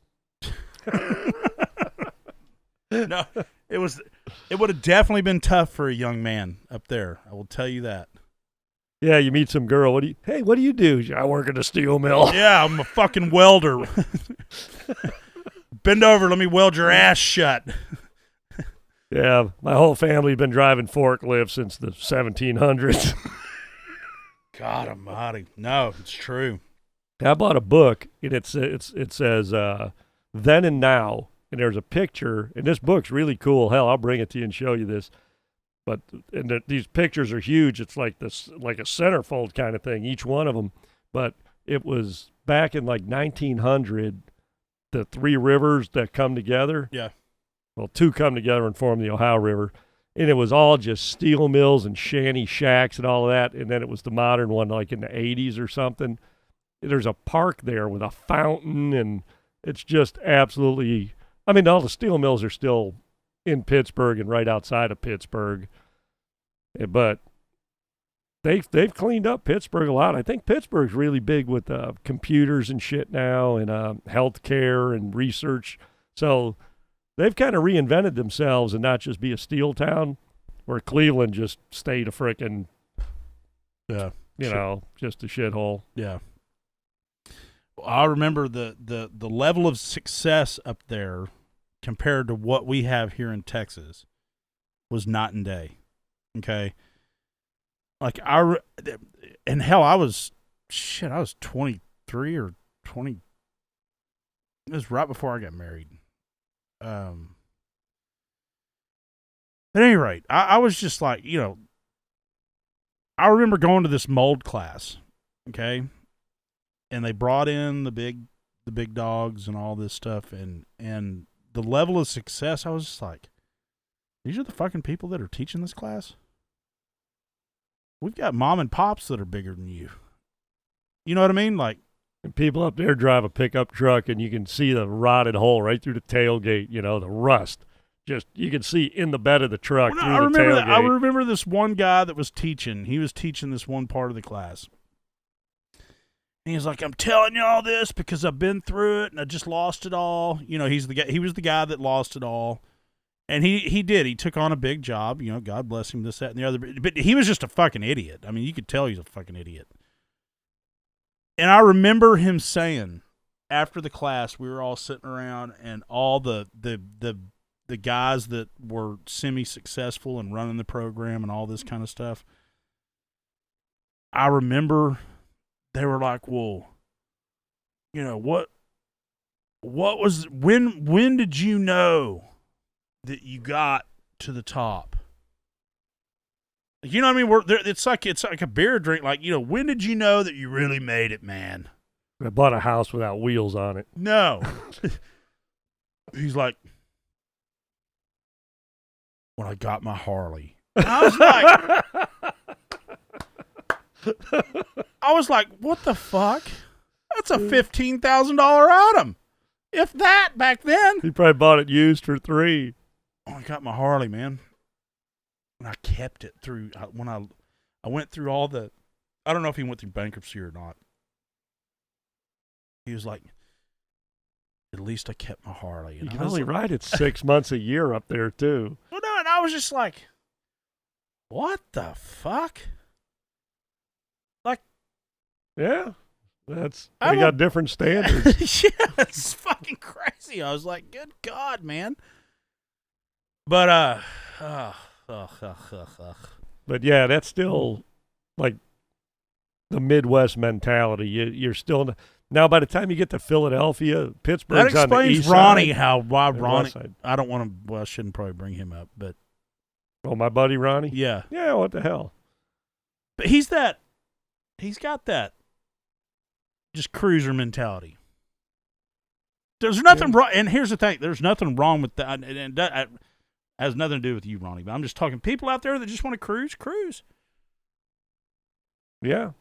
No, it would have definitely been tough for a young man up there. I will tell you that. Yeah, you meet some girl. What do you do? I work at a steel mill. Yeah, I'm a fucking welder. Bend over, let me weld your ass shut. Yeah, my whole family's been driving forklifts since the 1700s. God almighty. No, it's true. I bought a book, and it says Then and Now. And there's a picture, and this book's really cool. Hell, I'll bring it to you and show you this. But these pictures are huge. It's like a centerfold kind of thing, each one of them. But it was back in like 1900, the three rivers that come together. Yeah. Well, two come together and form the Ohio River. And it was all just steel mills and shanty shacks and all of that. And then it was the modern one like in the 80s or something. There's a park there with a fountain, and it's just absolutely... I mean, all the steel mills are still in Pittsburgh and right outside of Pittsburgh, but they've cleaned up Pittsburgh a lot. I think Pittsburgh's really big with computers and shit now, and healthcare and research. So they've kind of reinvented themselves and not just be a steel town, where Cleveland just stayed a frickin', just a shithole. Yeah. I remember the level of success up there compared to what we have here in Texas was night and day. Okay. Like and hell, I was 23 or 20. It was right before I got married. At any rate, I was just like, I remember going to this mold class. Okay. And they brought in the big dogs and all this stuff, and the level of success, I was just like, these are the fucking people that are teaching this class? We've got mom and pops that are bigger than you. You know what I mean? Like, and people up there drive a pickup truck, and you can see the rotted hole right through the tailgate, the rust. Just, you can see in the bed of the truck through the tailgate. I remember this one guy that was teaching. He was teaching this one part of the class. And he's like, I'm telling you all this because I've been through it and I just lost it all. He was the guy that lost it all. And he did. He took on a big job. God bless him, this, that, and the other. But he was just a fucking idiot. I mean, you could tell he's a fucking idiot. And I remember him saying, after the class, we were all sitting around, and all the guys that were semi-successful and running the program and all this kind of stuff, I remember they were like, well, what was, when did you know that you got to the top? You know what I mean? It's like a beer drink. Like, when did you know that you really made it, man? I bought a house without wheels on it. No. He's like, when I got my Harley. And I was like, what the fuck? That's a $15,000 item. If that, back then. He probably bought it used for $3,000. Oh, I got my Harley, man. And I kept it through, when I went through all the, I don't know if he went through bankruptcy or not. He was like, at least I kept my Harley. And you can only ride it 6 months a year up there, too. Well, no, and I was just like, what the fuck? Like, yeah, they got different standards. Yeah, it's fucking crazy. I was like, good God, man. But, but yeah, that's still like the Midwest mentality. You're still now. By the time you get to Philadelphia, Pittsburgh's that on the east explains Ronnie side, why Ronnie. I don't want to. Well, I shouldn't probably bring him up, but my buddy Ronnie. Yeah. What the hell? But he's got that just cruiser mentality. There's nothing wrong. And here's the thing: there's nothing wrong with that, and that has nothing to do with you, Ronnie. But I'm just talking people out there that just want to cruise. Yeah.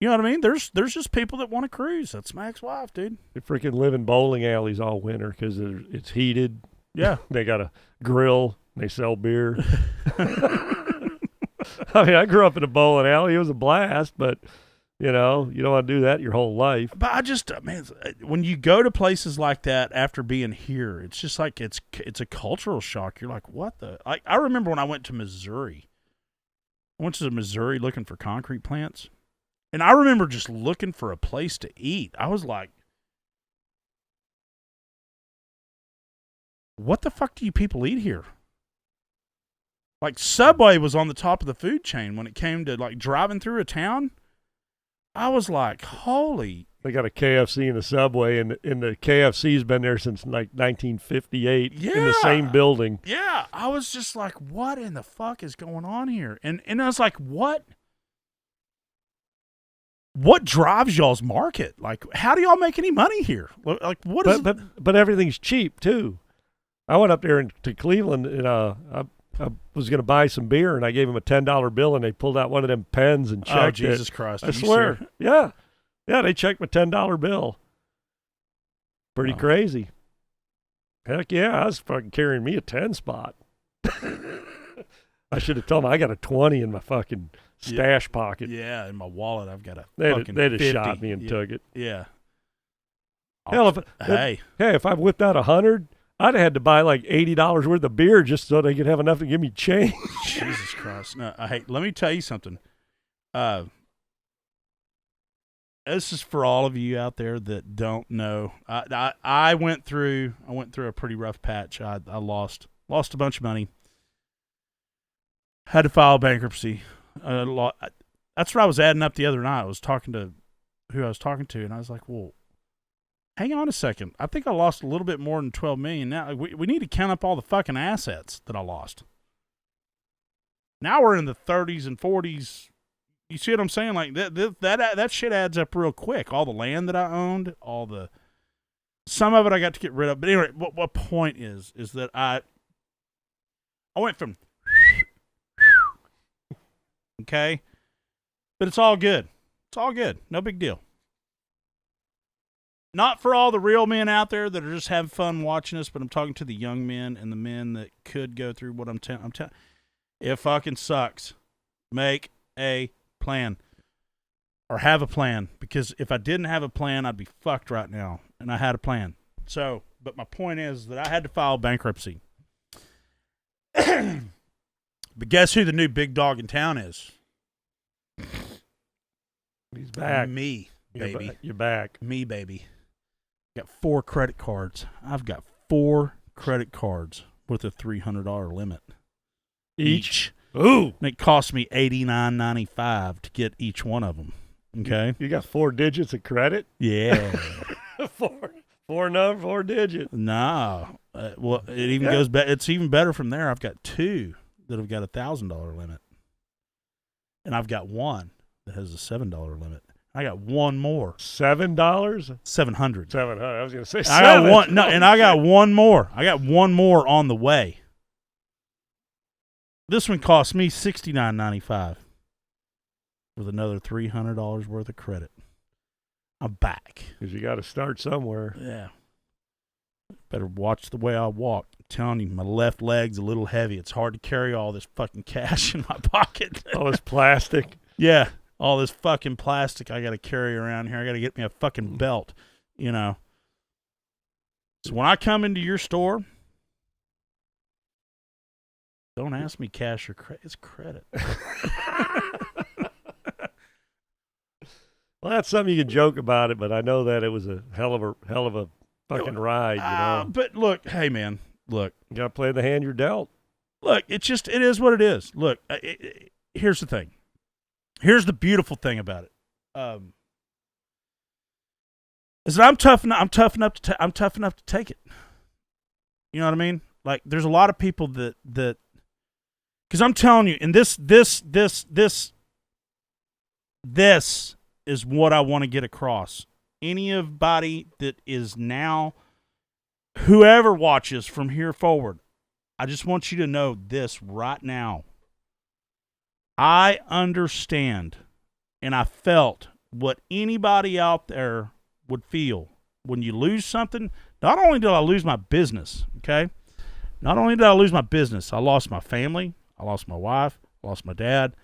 You know what I mean? There's just people that want to cruise. That's my ex-wife, dude. They freaking live in bowling alleys all winter because it's heated. Yeah. They got a grill. They sell beer. I mean, I grew up in a bowling alley. It was a blast, but, you don't want to do that your whole life. But I just, man, when you go to places like that after being here, it's just like it's a cultural shock. You're like, what the? I remember when I went to Missouri. I went to Missouri looking for concrete plants. And I remember just looking for a place to eat. I was like, what the fuck do you people eat here? Like, Subway was on the top of the food chain when it came to, like, driving through a town. I was like, holy. They got a KFC in the Subway, and the KFC's been there since, like, 1958 in the same building. Yeah. I was just like, what in the fuck is going on here? And I was like, what drives y'all's market? Like, how do y'all make any money here? Like, what is it? But everything's cheap, too. I went up there to Cleveland, and I was going to buy some beer, and I gave him a $10 bill, and they pulled out one of them pens and checked it. Oh, Jesus Christ. I swear. Yeah. Yeah, they checked my $10 bill. Pretty crazy. Heck yeah, I was fucking carrying me a 10 spot. I should have told them I got a 20 in my fucking stash pocket. Yeah, in my wallet I've got a fucking They'd 50. have shot me and took it. Yeah. Hell, if I whipped out 100, I'd have had to buy like $80 worth of beer just so they could have enough to give me change. Jesus Christ! No, let me tell you something. This is for all of you out there that don't know. I went through a pretty rough patch. I lost a bunch of money. Had to file bankruptcy. That's what I was adding up the other night. I was talking to who I was talking to, and I was like, well, hang on a second. I think I lost a little bit more than $12 million. Now we need to count up all the fucking assets that I lost. Now we're in the 30s and 40s. You see what I'm saying? Like that shit adds up real quick. All the land that I owned, some of it I got to get rid of. But anyway, what point is that I went from okay, but it's all good. It's all good. No big deal. Not for all the real men out there that are just having fun watching us, but I'm talking to the young men and the men that could go through what I'm telling. It fucking sucks. Make a plan. Or have a plan. Because if I didn't have a plan, I'd be fucked right now. And I had a plan. So, but my point is that I had to file bankruptcy. But guess who the new big dog in town is? He's back. Me, baby. You're back. Me, baby. Got 4 credit cards. I've got 4 credit cards with a $300 limit. Each. Ooh. And it cost me $89.95 to get each one of them. Okay? You got 4 digits of credit? Yeah. four digits. No. Well, it even goes back. It's even better from there. I've got 2 that have got a $1,000 limit. And I've got 1 that has a $7 limit. I got 1 more. $7? $700. $700. I was gonna say $7. I got 1. No, and I got 1 more. I got 1 more on the way. This one cost me $69.95 with another $300 worth of credit. I'm back. Because you got to start somewhere. Yeah. Better watch the way I walk. I'm telling you, my left leg's a little heavy. It's hard to carry all this fucking cash in my pocket. All this plastic. Yeah. All this fucking plastic I got to carry around here. I got to get me a fucking belt, you know. So when I come into your store, don't ask me cash or credit. It's credit. Well, that's something you can joke about it, but I know that it was a hell of a fucking ride, you know. But look, hey man, look. You got to play the hand you're dealt. Look, it is what it is. Look, here's the thing. Here's the beautiful thing about it. Is that I'm tough enough to take it. You know what I mean? Like, there's a lot of people that because I'm telling you, and this is what I want to get across. Anybody that is now, whoever watches from here forward, I just want you to know this right now. I understand, and I felt what anybody out there would feel when you lose something. Not only did I lose my business, okay? Not only did I lose my business, I lost my family, I lost my wife, I lost my dad.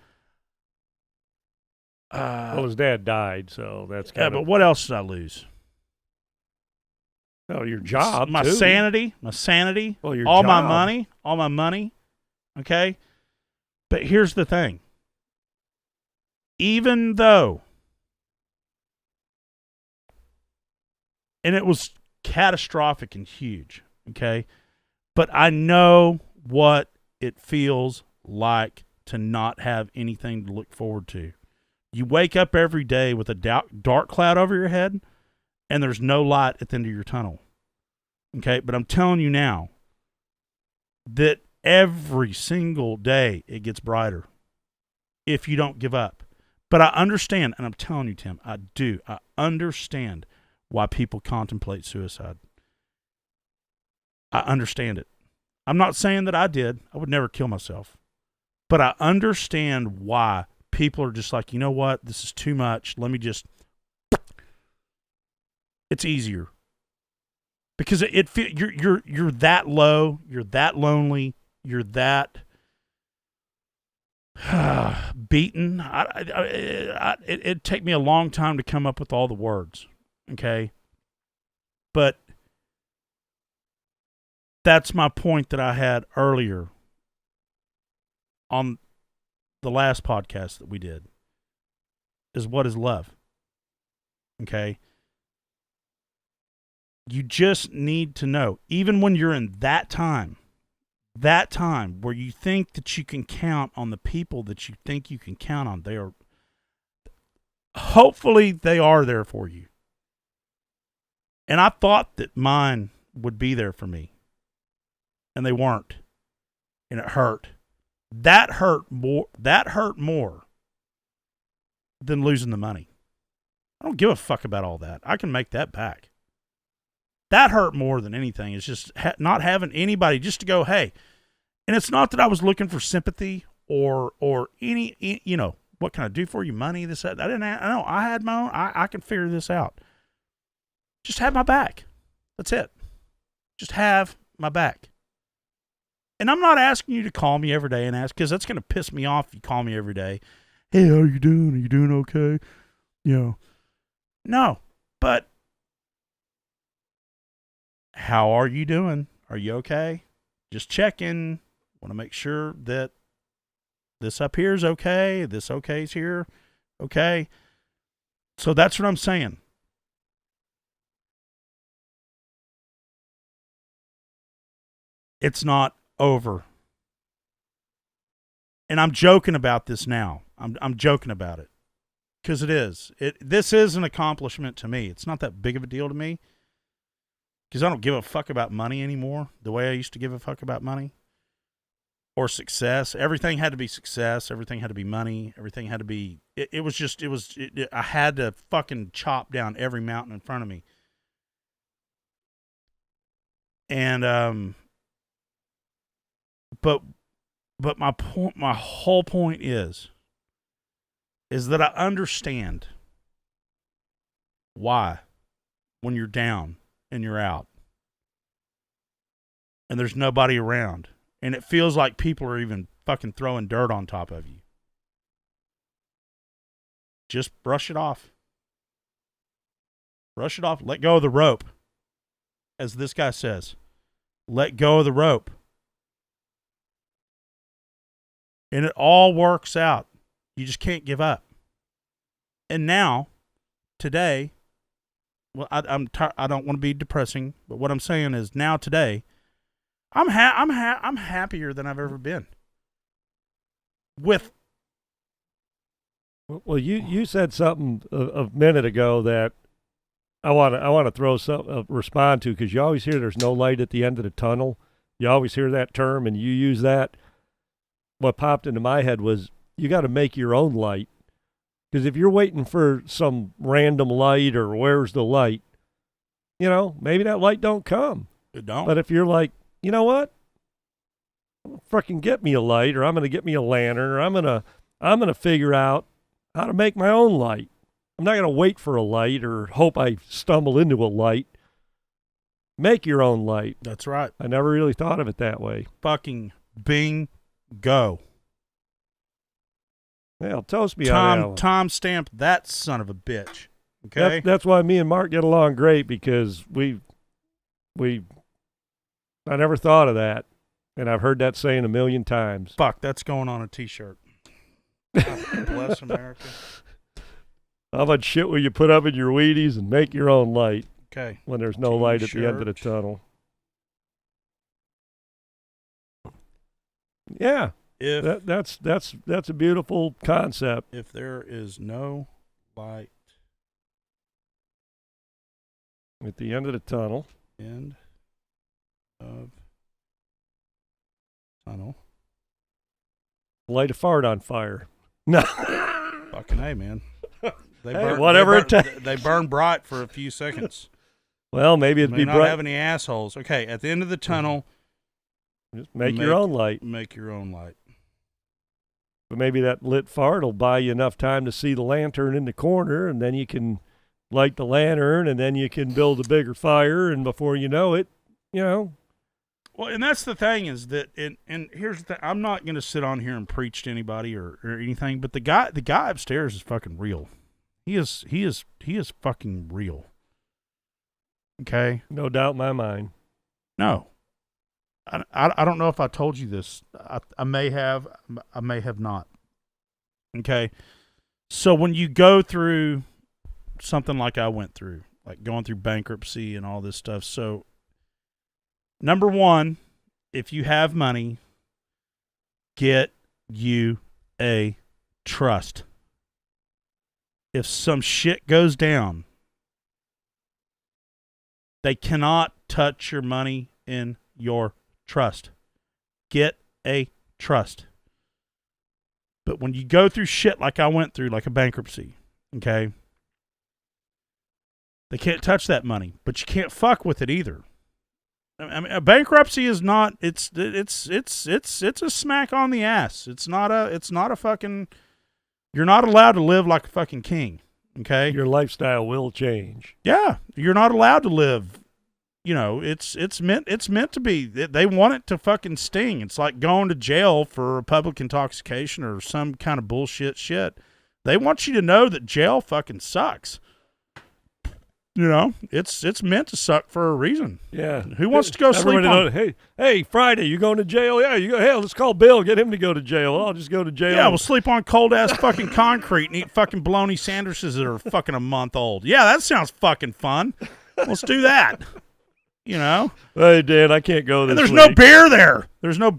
Well, his dad died, so that's kind of... but what else did I lose? Oh, your job, my too. sanity. Well, your all job. my money. Okay, but here's the thing. Even though, and it was catastrophic and huge, okay, but I know what it feels like to not have anything to look forward to. You wake up every day with a dark cloud over your head, and there's no light at the end of your tunnel. Okay, but I'm telling you now that every single day it gets brighter if you don't give up. But I understand, and I'm telling you, Tim, I understand why people contemplate suicide. I understand it. I'm not saying that I did. I would never kill myself. But I understand why people are just like, you know what? This is too much. Let me just... It's easier. Because you're that low. You're that lonely. You're that... beaten. It'd take me a long time to come up with all the words, okay? But That's my point that I had earlier on the last podcast that we did, is what is love? Okay? You just need to know, even when you're in that time where you think that you can count on the people that you think you can count on, hopefully they are there for you. And I thought that mine would be there for me, and they weren't. And it hurt. That hurt more than losing the money. I don't give a fuck about all that. I can make that back. That hurt more than anything. It's just not having anybody just to go, hey. And it's not that I was looking for sympathy or any, you know, what can I do for you? Money, this, that. I know. I had my own. I can figure this out. Just have my back. That's it. Just have my back. And I'm not asking you to call me every day and ask, because that's going to piss me off if you call me every day. Hey, how are you doing? Are you doing okay? You know. No, but how are you doing? Are you okay? Just checking. Want to make sure that this up here is okay. This okay's here. Okay. So that's what I'm saying. It's not over. And I'm joking about this now. I'm joking about it. Because it is. This is an accomplishment to me. It's not that big of a deal to me. Because I don't give a fuck about money anymore the way I used to give a fuck about money. Or success. Everything had to be success. Everything had to be money. Everything had to be... I had to fucking chop down every mountain in front of me. And, but my whole point is that I understand why when you're down and you're out and there's nobody around and it feels like people are even fucking throwing dirt on top of you. Just brush it off. Brush it off. Let go of the rope. As this guy says, let go of the rope. And it all works out. You just can't give up. And now, today, well, I don't want to be depressing, but what I'm saying is now today, I'm happier than I've ever been. With. Well, you said something a minute ago that I want to throw some respond to, because you always hear there's no light at the end of the tunnel. You always hear that term, and you use that. What popped into my head was you got to make your own light, because if you're waiting for some random light or where's the light, you know, maybe that light don't come. It don't. But if you're like, you know what, fucking get me a light, or I'm gonna get me a lantern, or I'm gonna figure out how to make my own light. I'm not gonna wait for a light or hope I stumble into a light. Make your own light. That's right. I never really thought of it that way. Fucking bingo. Well, toast me on that one. Tom stamp that son of a bitch. Okay? That's why me and Mark get along great, because I never thought of that, and I've heard that saying a million times. Fuck, that's going on a T-shirt. God bless America. How much shit will you put up in your Wheaties and make your own light? Okay. When there's no light at the end of the tunnel. Yeah. That's a beautiful concept. If there is no light at the end of the tunnel. End of tunnel. Light a fart on fire. No. Fucking A, man. They burn bright for a few seconds. Well, maybe it'd be bright. Not have any assholes. Okay, at the end of the tunnel, just make your own light. Make your own light. But maybe that lit fart will buy you enough time to see the lantern in the corner, and then you can light the lantern, and then you can build a bigger fire, and before you know it, you know. Well, and that's the thing is that, and here's the thing, I'm not going to sit on here and preach to anybody or anything, but the guy upstairs is fucking real. He is fucking real. Okay? No doubt in my mind. No. I don't know if I told you this. I may have. I may have not. Okay. So when you go through something like I went through, like going through bankruptcy and all this stuff, so number one, if you have money, get you a trust. If some shit goes down, they cannot touch your money in your trust. Get a trust. But when you go through shit like I went through, like a bankruptcy, okay, they can't touch that money, but you can't fuck with it either. I mean, a bankruptcy is not. It's a smack on the ass. It's not a fucking. You're not allowed to live like a fucking king. Okay, Your lifestyle will change. yeah, you're not allowed to live. You know, it's meant to be. They want it to fucking sting. It's like going to jail for public intoxication or some kind of bullshit shit. They want you to know that jail fucking sucks. You know, it's meant to suck for a reason. Yeah. Who wants to go sleep on? Hey, Friday, you going to jail? Yeah, you go. Hell, let's call Bill. Get him to go to jail. I'll just go to jail. Yeah, we'll sleep on cold ass fucking concrete and eat fucking bologna sandwiches that are fucking a month old. Yeah, that sounds fucking fun. Let's do that. You know? Hey, Dan, I can't go this And there's week. no beer there. There's no.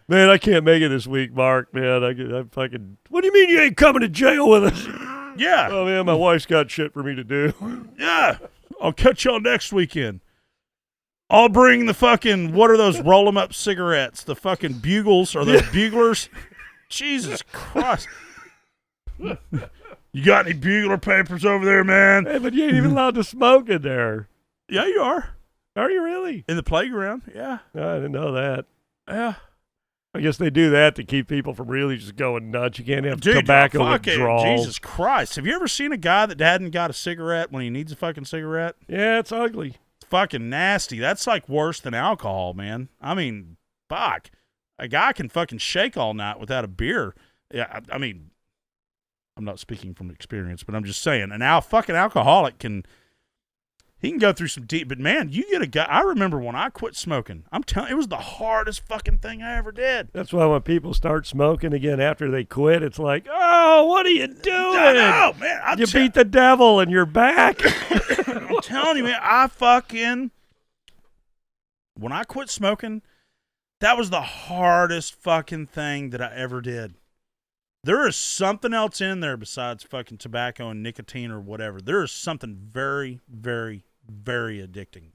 Man, I can't make it this week, Mark. Man, I fucking. What do you mean you ain't coming to jail with us? Yeah. Oh man, my wife's got shit for me to do. Yeah. I'll catch y'all next weekend. I'll bring the fucking, what are those roll 'em up cigarettes? The fucking bugles or the buglers? Jesus Christ. You got any bugler papers over there, man? Hey, but you ain't even allowed to smoke in there. Yeah, you are. Are you really? In the playground, yeah. No, I didn't know that. Yeah. I guess they do that to keep people from really just going nuts. You can't have Dude, tobacco fuck withdrawal. it. Jesus Christ. Have you ever seen a guy that hadn't got a cigarette when he needs a fucking cigarette? Yeah, it's ugly. It's fucking nasty. That's like worse than alcohol, man. I mean, fuck. A guy can fucking shake all night without a beer. Yeah, I mean, I'm not speaking from experience, but I'm just saying, fucking alcoholic can go through some deep, but man, you get a guy. I remember when I quit smoking, I'm telling it was the hardest fucking thing I ever did. That's why when people start smoking again after they quit, it's like, oh, what are you doing? No, man. You beat the devil and you're back. I'm telling you, man, when I quit smoking, that was the hardest fucking thing that I ever did. There is something else in there besides fucking tobacco and nicotine or whatever. There is something very, very, very addicting.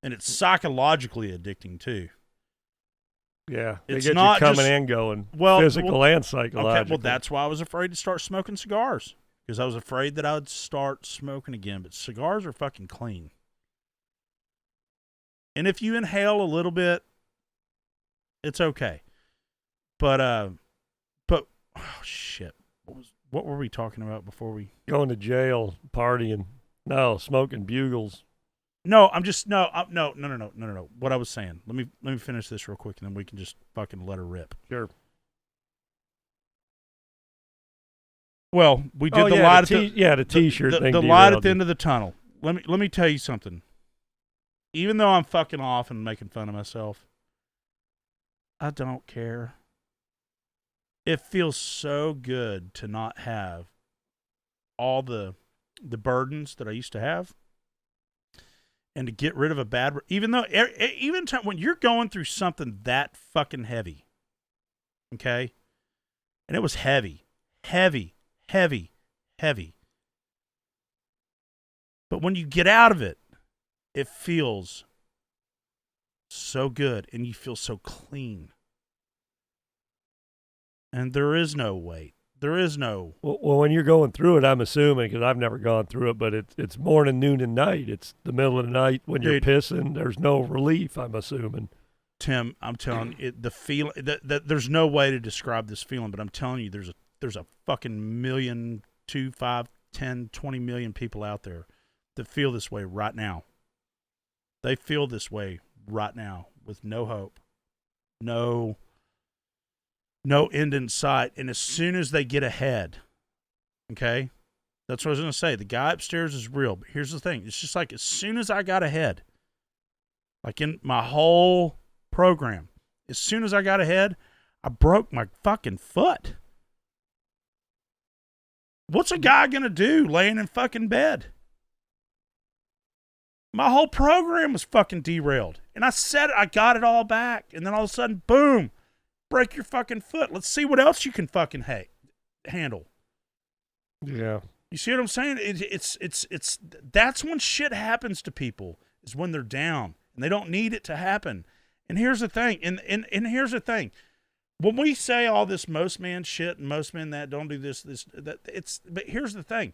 And it's psychologically addicting too. Yeah, they It's get not you coming just- and going, well, physical and psychological. Okay, well, that's why I was afraid to start smoking cigars. Because I was afraid that I would start smoking again. But cigars are fucking clean. And if you inhale a little bit, it's okay. But oh shit. What were we talking about before we Going to jail, partying. No, smoking bugles. No, I'm just no. What I was saying. Let me finish this real quick, and then we can just fucking let her rip. Sure. Well, we did Oh, the yeah, light the T-shirt thing. the light at derailed the you. end of the tunnel. Let me tell you something. Even though I'm fucking off and making fun of myself, I don't care. It feels so good to not have all the burdens that I used to have, and to get rid of a bad. Even when you're going through something that fucking heavy, okay, and it was heavy. But when you get out of it, it feels so good, and you feel so clean. And there is no weight. There is no... Well, when you're going through it, I'm assuming, because I've never gone through it, but it's morning, noon, and night. It's the middle of the night when you're pissing. There's no relief, I'm assuming. Tim, I'm telling you, the feeling... there's no way to describe this feeling, but I'm telling you, there's a fucking 1, 2, 5, 10, 20 million people out there that feel this way right now. They feel this way right now with no hope, no end in sight. And as soon as they get ahead, okay, that's what I was going to say. The guy upstairs is real. But here's the thing. It's just like as soon as I got ahead, Like in my whole program. As soon as I got ahead, I broke my fucking foot. What's a guy going to do laying in fucking bed? My whole program was fucking derailed. And I said I got it all back. And then all of a sudden, boom, break your fucking foot. Let's see what else you can fucking handle. Yeah. You see what I'm saying? It's that's when shit happens to people, is when they're down and they don't need it to happen. And here's the thing. And here's the thing. When we say all this most man shit and most men that don't do this, but here's the thing.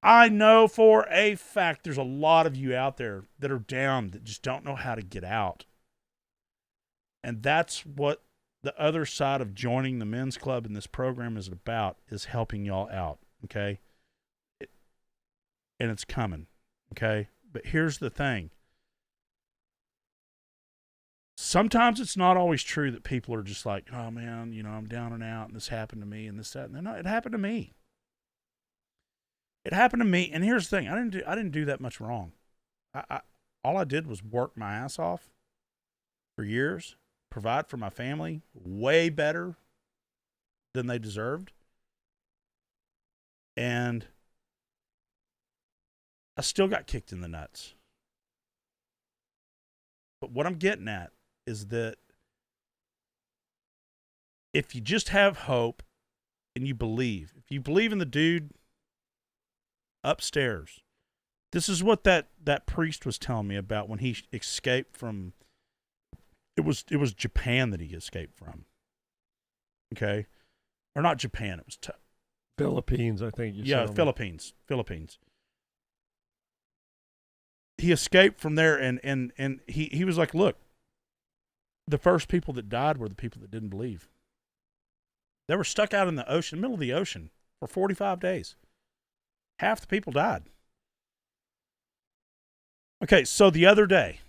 I know for a fact there's a lot of you out there that are down that just don't know how to get out. And that's what the other side of joining the men's club in this program is about, is helping y'all out, okay? And it's coming, okay? But here's the thing. Sometimes it's not always true that people are just like, oh, man, you know, I'm down and out, and this happened to me, and this, that. And no, it happened to me. It happened to me, and here's the thing. I didn't do that much wrong. All I did was work my ass off for years, provide for my family way better than they deserved. And I still got kicked in the nuts. But what I'm getting at is that if you just have hope and you believe, if you believe in the dude upstairs, this is what that priest was telling me about when he escaped from, it was Japan that he escaped from. Okay? Or not Japan, it was Philippines, I think you said. Philippines. He escaped from there, and he was like, look, the first people that died were the people that didn't believe. They were stuck out in the ocean, middle of the ocean, for 45 days. Half the people died. Okay, so the other day,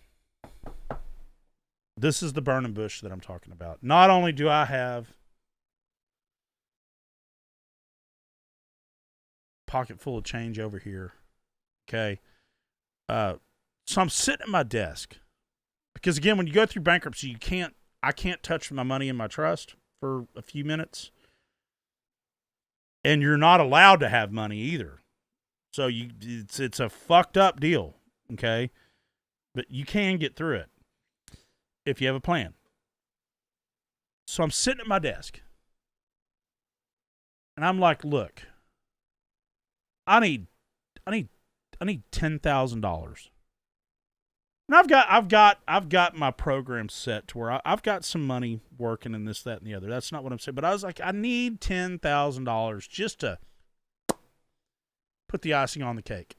this is the burning bush that I'm talking about. Not only do I have a pocket full of change over here, okay, so I'm sitting at my desk because, again, when you go through bankruptcy, I can't touch my money in my trust for a few minutes, and you're not allowed to have money either. So it's a fucked up deal, okay? But you can get through it if you have a plan. So I'm sitting at my desk, and I'm like, look, I need $10,000. And I've got my program set to where I've got some money working in this, that, and the other. That's not what I'm saying. But I was like, I need $10,000 just to put the icing on the cake.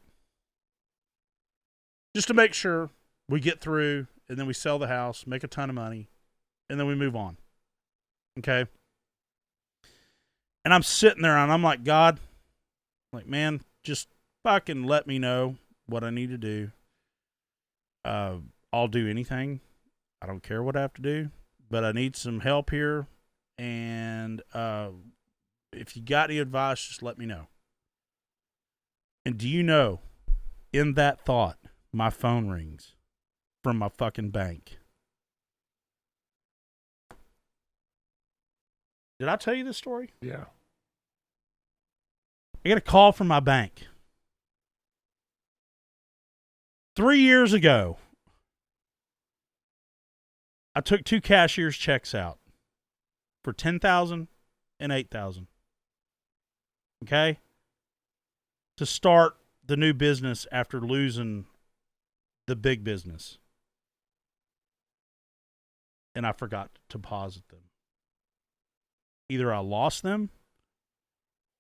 Just to make sure we get through, and then we sell the house, make a ton of money, and then we move on. Okay? And I'm sitting there, and I'm like, God, like, man, just fucking let me know what I need to do. I'll do anything. I don't care what I have to do, but I need some help here. And if you got any advice, just let me know. And do you know, in that thought, my phone rings from my fucking bank. Did I tell you this story? Yeah. I get a call from my bank. 3 years ago, I took 2 cashier's checks out for $10,000 and $8,000. Okay? To start the new business after losing the big business. And I forgot to deposit them. Either I lost them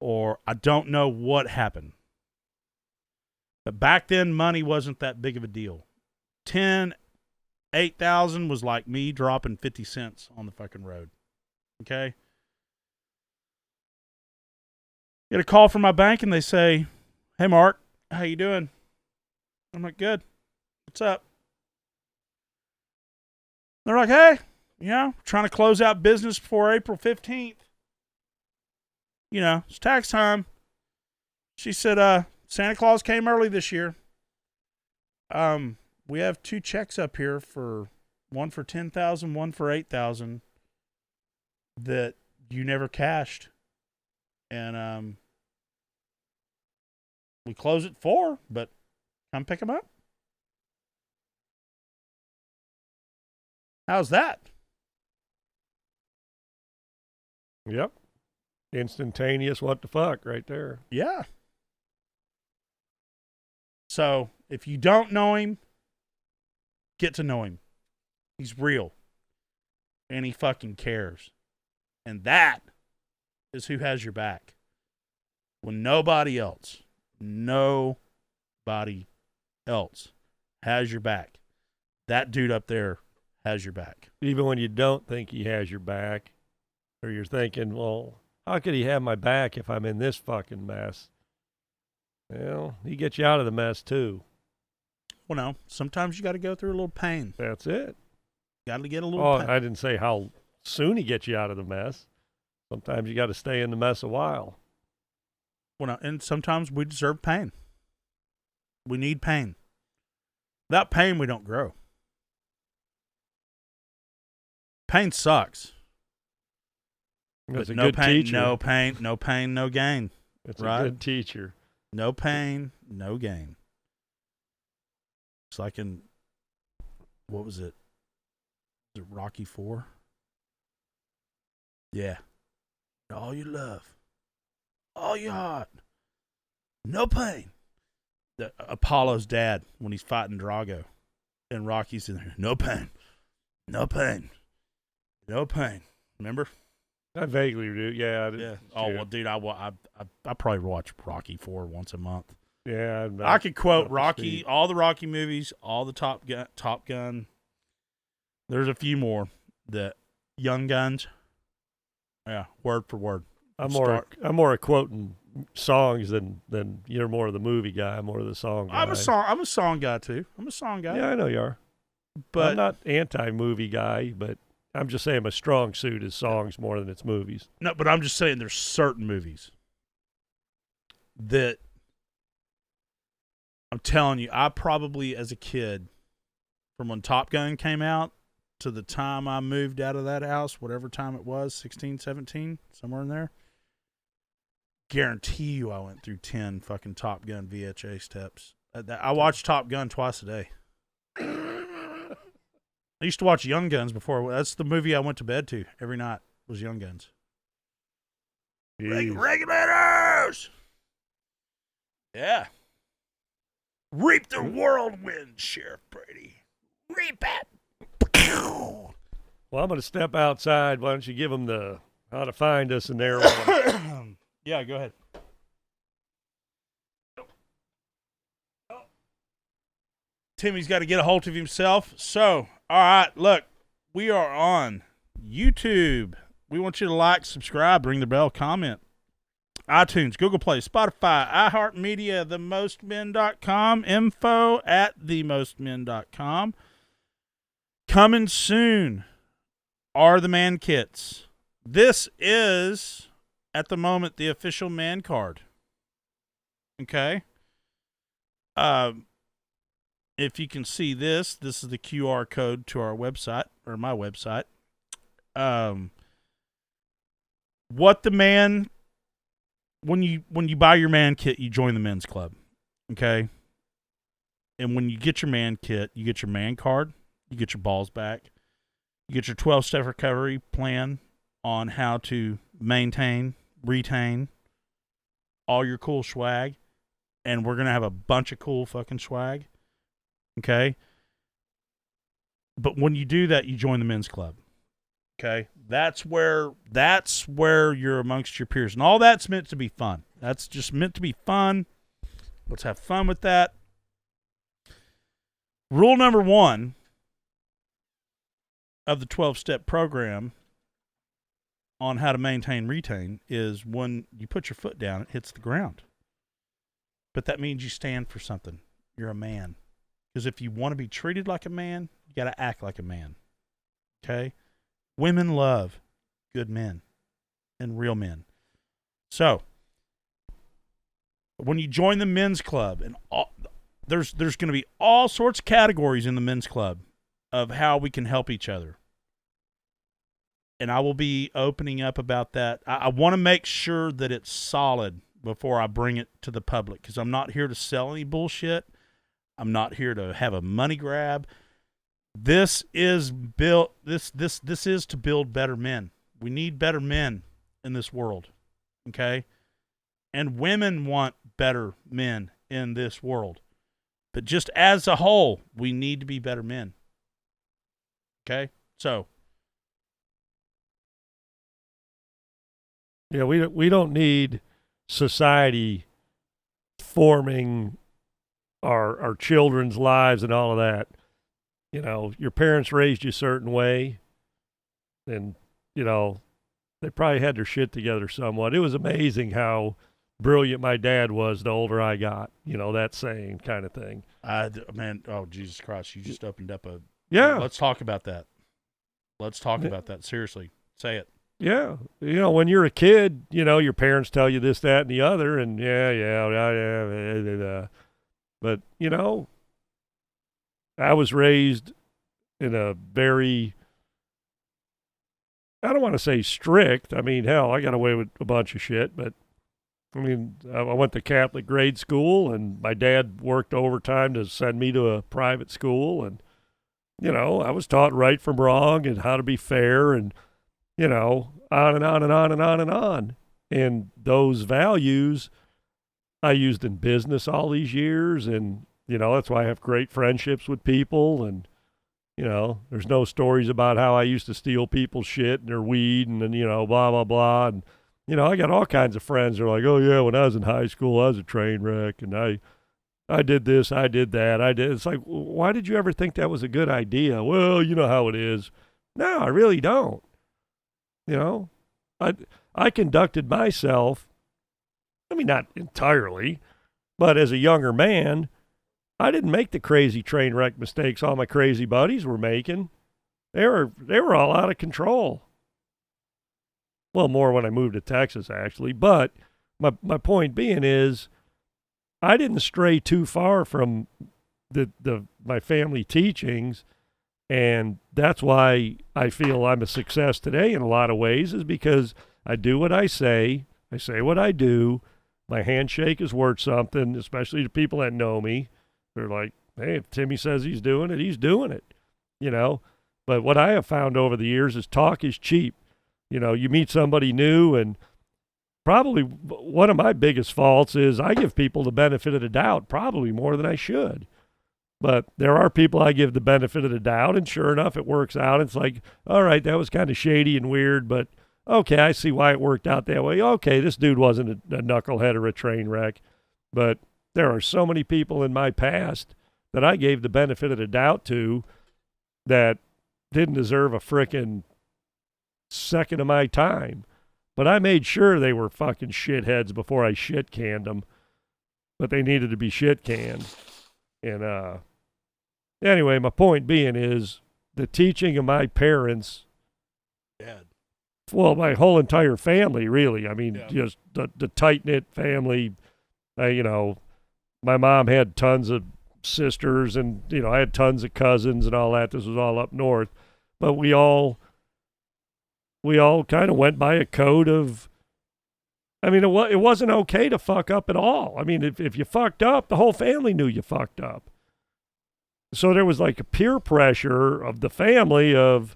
or I don't know what happened. But back then, money wasn't that big of a deal. 8,000 was like me dropping 50 cents on the fucking road. Okay? Get a call from my bank and they say, hey, Mark, how you doing? I'm like, good. What's up? They're like, hey, you know, trying to close out business before April 15th. You know, it's tax time. She said, Santa Claus came early this year. We're we have 2 checks up here for one for 10,000, one for 8,000 that you never cashed. And we close at 4, but come pick them up. How's that? Yep. Instantaneous what the fuck right there. Yeah. So, if you don't know him, get to know him. He's real. And he fucking cares. And that is who has your back. When nobody else has your back, that dude up there has your back. Even when you don't think he has your back, or you're thinking, well, how could he have my back if I'm in this fucking mess? Well, he gets you out of the mess too. Well, no, sometimes you got to go through a little pain. That's it. Got to get a little pain. I didn't say how soon he gets you out of the mess. Sometimes you got to stay in the mess a while. Well, no, and sometimes we deserve pain. We need pain. Without pain, we don't grow. Pain sucks. That's a no good pain, teacher. no pain, no pain, no gain. It's right? a good teacher. No pain, no gain. It's like in, what was it? Was it Rocky 4? Yeah. All you love. All your heart. No pain. Apollo's dad, when he's fighting Drago, and Rocky's in there. No pain. No pain. No pain. Remember? I vaguely do. Yeah. Yeah. Oh, well, dude, I probably watch Rocky 4 once a month. Yeah. I could quote Rocky, all the Rocky movies, all the Top Gun. There's a few more that Young Guns. Yeah, word for word. I'm more at quoting songs than you're more of the movie guy. I'm more of the song guy. I'm a song guy too. I'm a song guy. Yeah, I know you are. But I'm not anti-movie guy, but I'm just saying my strong suit is songs more than it's movies. No, but I'm just saying there's certain movies that I'm telling you, I probably as a kid, from when Top Gun came out to the time I moved out of that house, whatever time it was, 16, 17, somewhere in there, guarantee you I went through 10 fucking Top Gun VHS tapes. I watched Top Gun twice a day. I used to watch Young Guns before. That's the movie I went to bed to every night was Young Guns. Regulators! Yeah. Reap the whirlwind, Sheriff Brady. Reap it! Well, I'm going to step outside. Why don't you give them the how to find us in there one? Yeah, go ahead. Timmy's got to get a hold of himself. So, all right, look, we are on YouTube. We want you to like, subscribe, ring the bell, comment. iTunes, Google Play, Spotify, iHeartMedia, themostmen.com, info at themostmen.com. Coming soon are the man kits. This is, at the moment, the official man card. Okay? If you can see this is the QR code to our website, or my website. What the man, when you buy your man kit, you join the men's club. Okay? And when you get your man kit, you get your man card. You get your balls back. You get your 12-step recovery plan on how to maintain, retain all your cool swag. And we're going to have a bunch of cool fucking swag. Okay? But when you do that, you join the men's club. Okay? That's where you're amongst your peers. And all that's meant to be fun. That's just meant to be fun. Let's have fun with that. Rule number 1 of the 12-step program on how to maintain, retain is when you put your foot down, it hits the ground. But that means you stand for something. You're a man. Because if you want to be treated like a man, you got to act like a man. Okay? Women love good men and real men. So, when you join the men's club, and there's going to be all sorts of categories in the men's club of how we can help each other. And I will be opening up about that. I want to make sure that it's solid before I bring it to the public, because I'm not here to sell any bullshit. I'm not here to have a money grab. This is built. This is to build better men. We need better men in this world, okay? And women want better men in this world. But just as a whole, we need to be better men. Okay? So. Yeah, we don't need society forming our children's lives and all of that. You know, your parents raised you a certain way, and, you know, they probably had their shit together somewhat. It was amazing how brilliant my dad was the older I got, you know, that saying kind of thing. Man, oh, Jesus Christ, you just opened up a... Yeah. Let's talk about that. Let's talk about that. Seriously. Say it. Yeah. You know, when you're a kid, you know, your parents tell you this, that, and the other, and yeah. But, you know, I was raised in a very, I don't want to say strict. I mean, hell, I got away with a bunch of shit, but I mean, I went to Catholic grade school, and my dad worked overtime to send me to a private school. And, you know, I was taught right from wrong and how to be fair, and, you know, on and on and on and on and on. And those values I used in business all these years. And, you know, that's why I have great friendships with people. And, you know, there's no stories about how I used to steal people's shit and their weed and then, you know, blah, blah, blah. And, you know, I got all kinds of friends that are like, oh, yeah, when I was in high school, I was a train wreck, and I did this, I did that, I did. It's like, why did you ever think that was a good idea? Well, you know how it is. No, I really don't. You know, I conducted myself, I mean, not entirely, but as a younger man, I didn't make the crazy train wreck mistakes all my crazy buddies were making. They were all out of control. Well, more when I moved to Texas, actually. But my point being is, I didn't stray too far from my family teachings, and that's why I feel I'm a success today in a lot of ways, is because I do what I say what I do. My handshake is worth something, especially to people that know me. They're like, hey, if Timmy says he's doing it, he's doing it, you know. But what I have found over the years is talk is cheap. You know, you meet somebody new, and probably one of my biggest faults is I give people the benefit of the doubt, probably more than I should. But there are people I give the benefit of the doubt, and sure enough, it works out. It's like, all right, that was kind of shady and weird, but okay, I see why it worked out that way. Okay, this dude wasn't a knucklehead or a train wreck. But there are so many people in my past that I gave the benefit of the doubt to that didn't deserve a frickin' second of my time. But I made sure they were fucking shitheads before I shit canned them. But they needed to be shit canned. And anyway, my point being is the teaching of my parents, Dad. Well, my whole entire family, really. I mean, just the tight-knit family. You know, my mom had tons of sisters, and, you know, I had tons of cousins and all that. This was all up north. But we all kind of went by a code of, I mean, it wasn't okay to fuck up at all. I mean, if you fucked up, the whole family knew you fucked up. So there was like a peer pressure of the family of,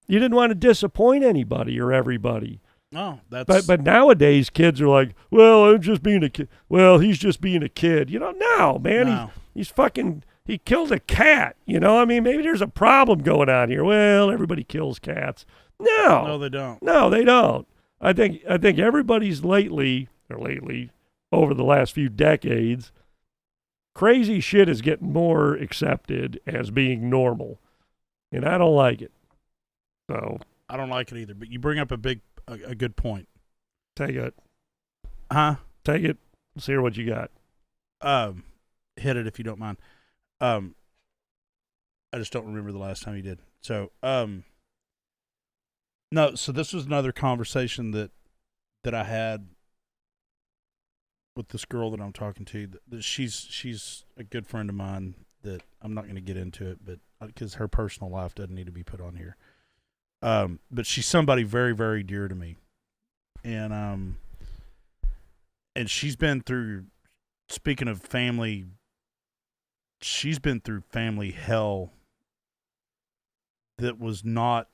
you didn't want to disappoint anybody or everybody. No, that's... But nowadays, kids are like, well, I'm just being a kid. Well, he's just being a kid. You know, no, man, No. he's fucking, he killed a cat. You know, I mean, maybe there's a problem going on here. Well, everybody kills cats. No, they don't. No, they don't. I think everybody's lately, over the last few decades, crazy shit is getting more accepted as being normal. And I don't like it. So I don't like it either, but you bring up a good point. Take it. Huh? Take it. Let's hear what you got. Hit it if you don't mind. I just don't remember the last time you did. So, no, so this was another conversation that I had with this girl that I'm talking to. She's a good friend of mine. That I'm not going to get into it, but because her personal life doesn't need to be put on here. But she's somebody very, very dear to me, and she's been through. Speaking of family, she's been through family hell that was not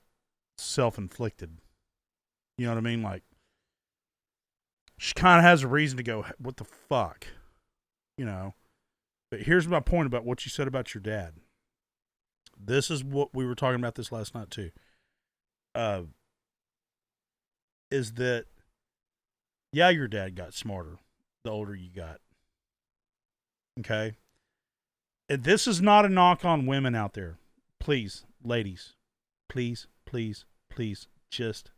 self-inflicted. You know what I mean? Like, she kind of has a reason to go, what the fuck? You know? But here's my point about what you said about your dad. This is what we were talking about this last night, too. Is that, yeah, your dad got smarter the older you got. Okay? And this is not a knock on women out there. Please, ladies, please, please, please, just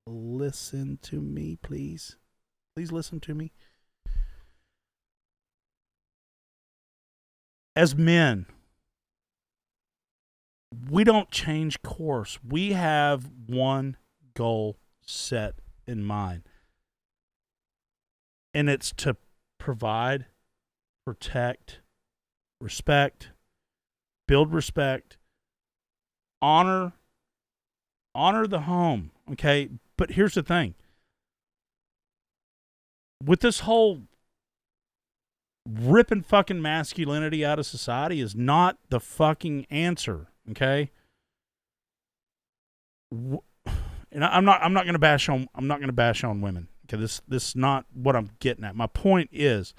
listen to me, please. Please listen to me. As men, we don't change course. We have one goal set in mind. And it's to provide, protect, respect, build respect, honor the home. Okay? But here's the thing. With this whole ripping fucking masculinity out of society is not the fucking answer, okay? And I'm not going to bash on women. Okay, this is not what I'm getting at. My point is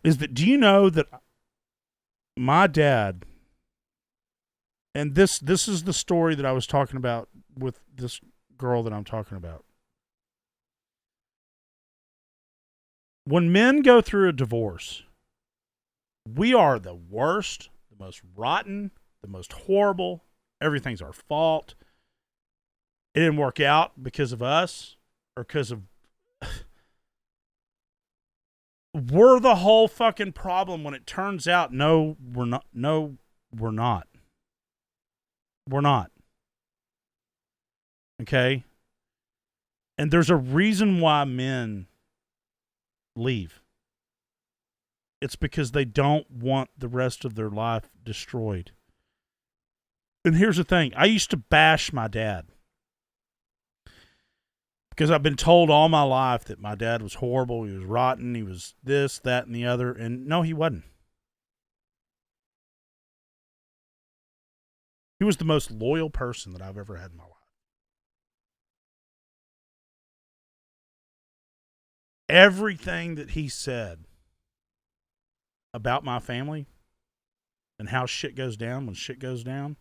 that do you know that my dad, and this is the story that I was talking about with this girl that I'm talking about. When men go through a divorce, we are the worst, the most rotten, the most horrible. Everything's our fault. It didn't work out because of us or because of... We're the whole fucking problem when it turns out, no, we're not. No, we're not. We're not. Okay? And there's a reason why men leave. It's because they don't want the rest of their life destroyed. And here's the thing. I used to bash my dad because I've been told all my life that my dad was horrible. He was rotten. He was this, that, and the other. And no, he wasn't. He was the most loyal person that I've ever had in my life. Everything that he said about my family and how shit goes down when shit goes down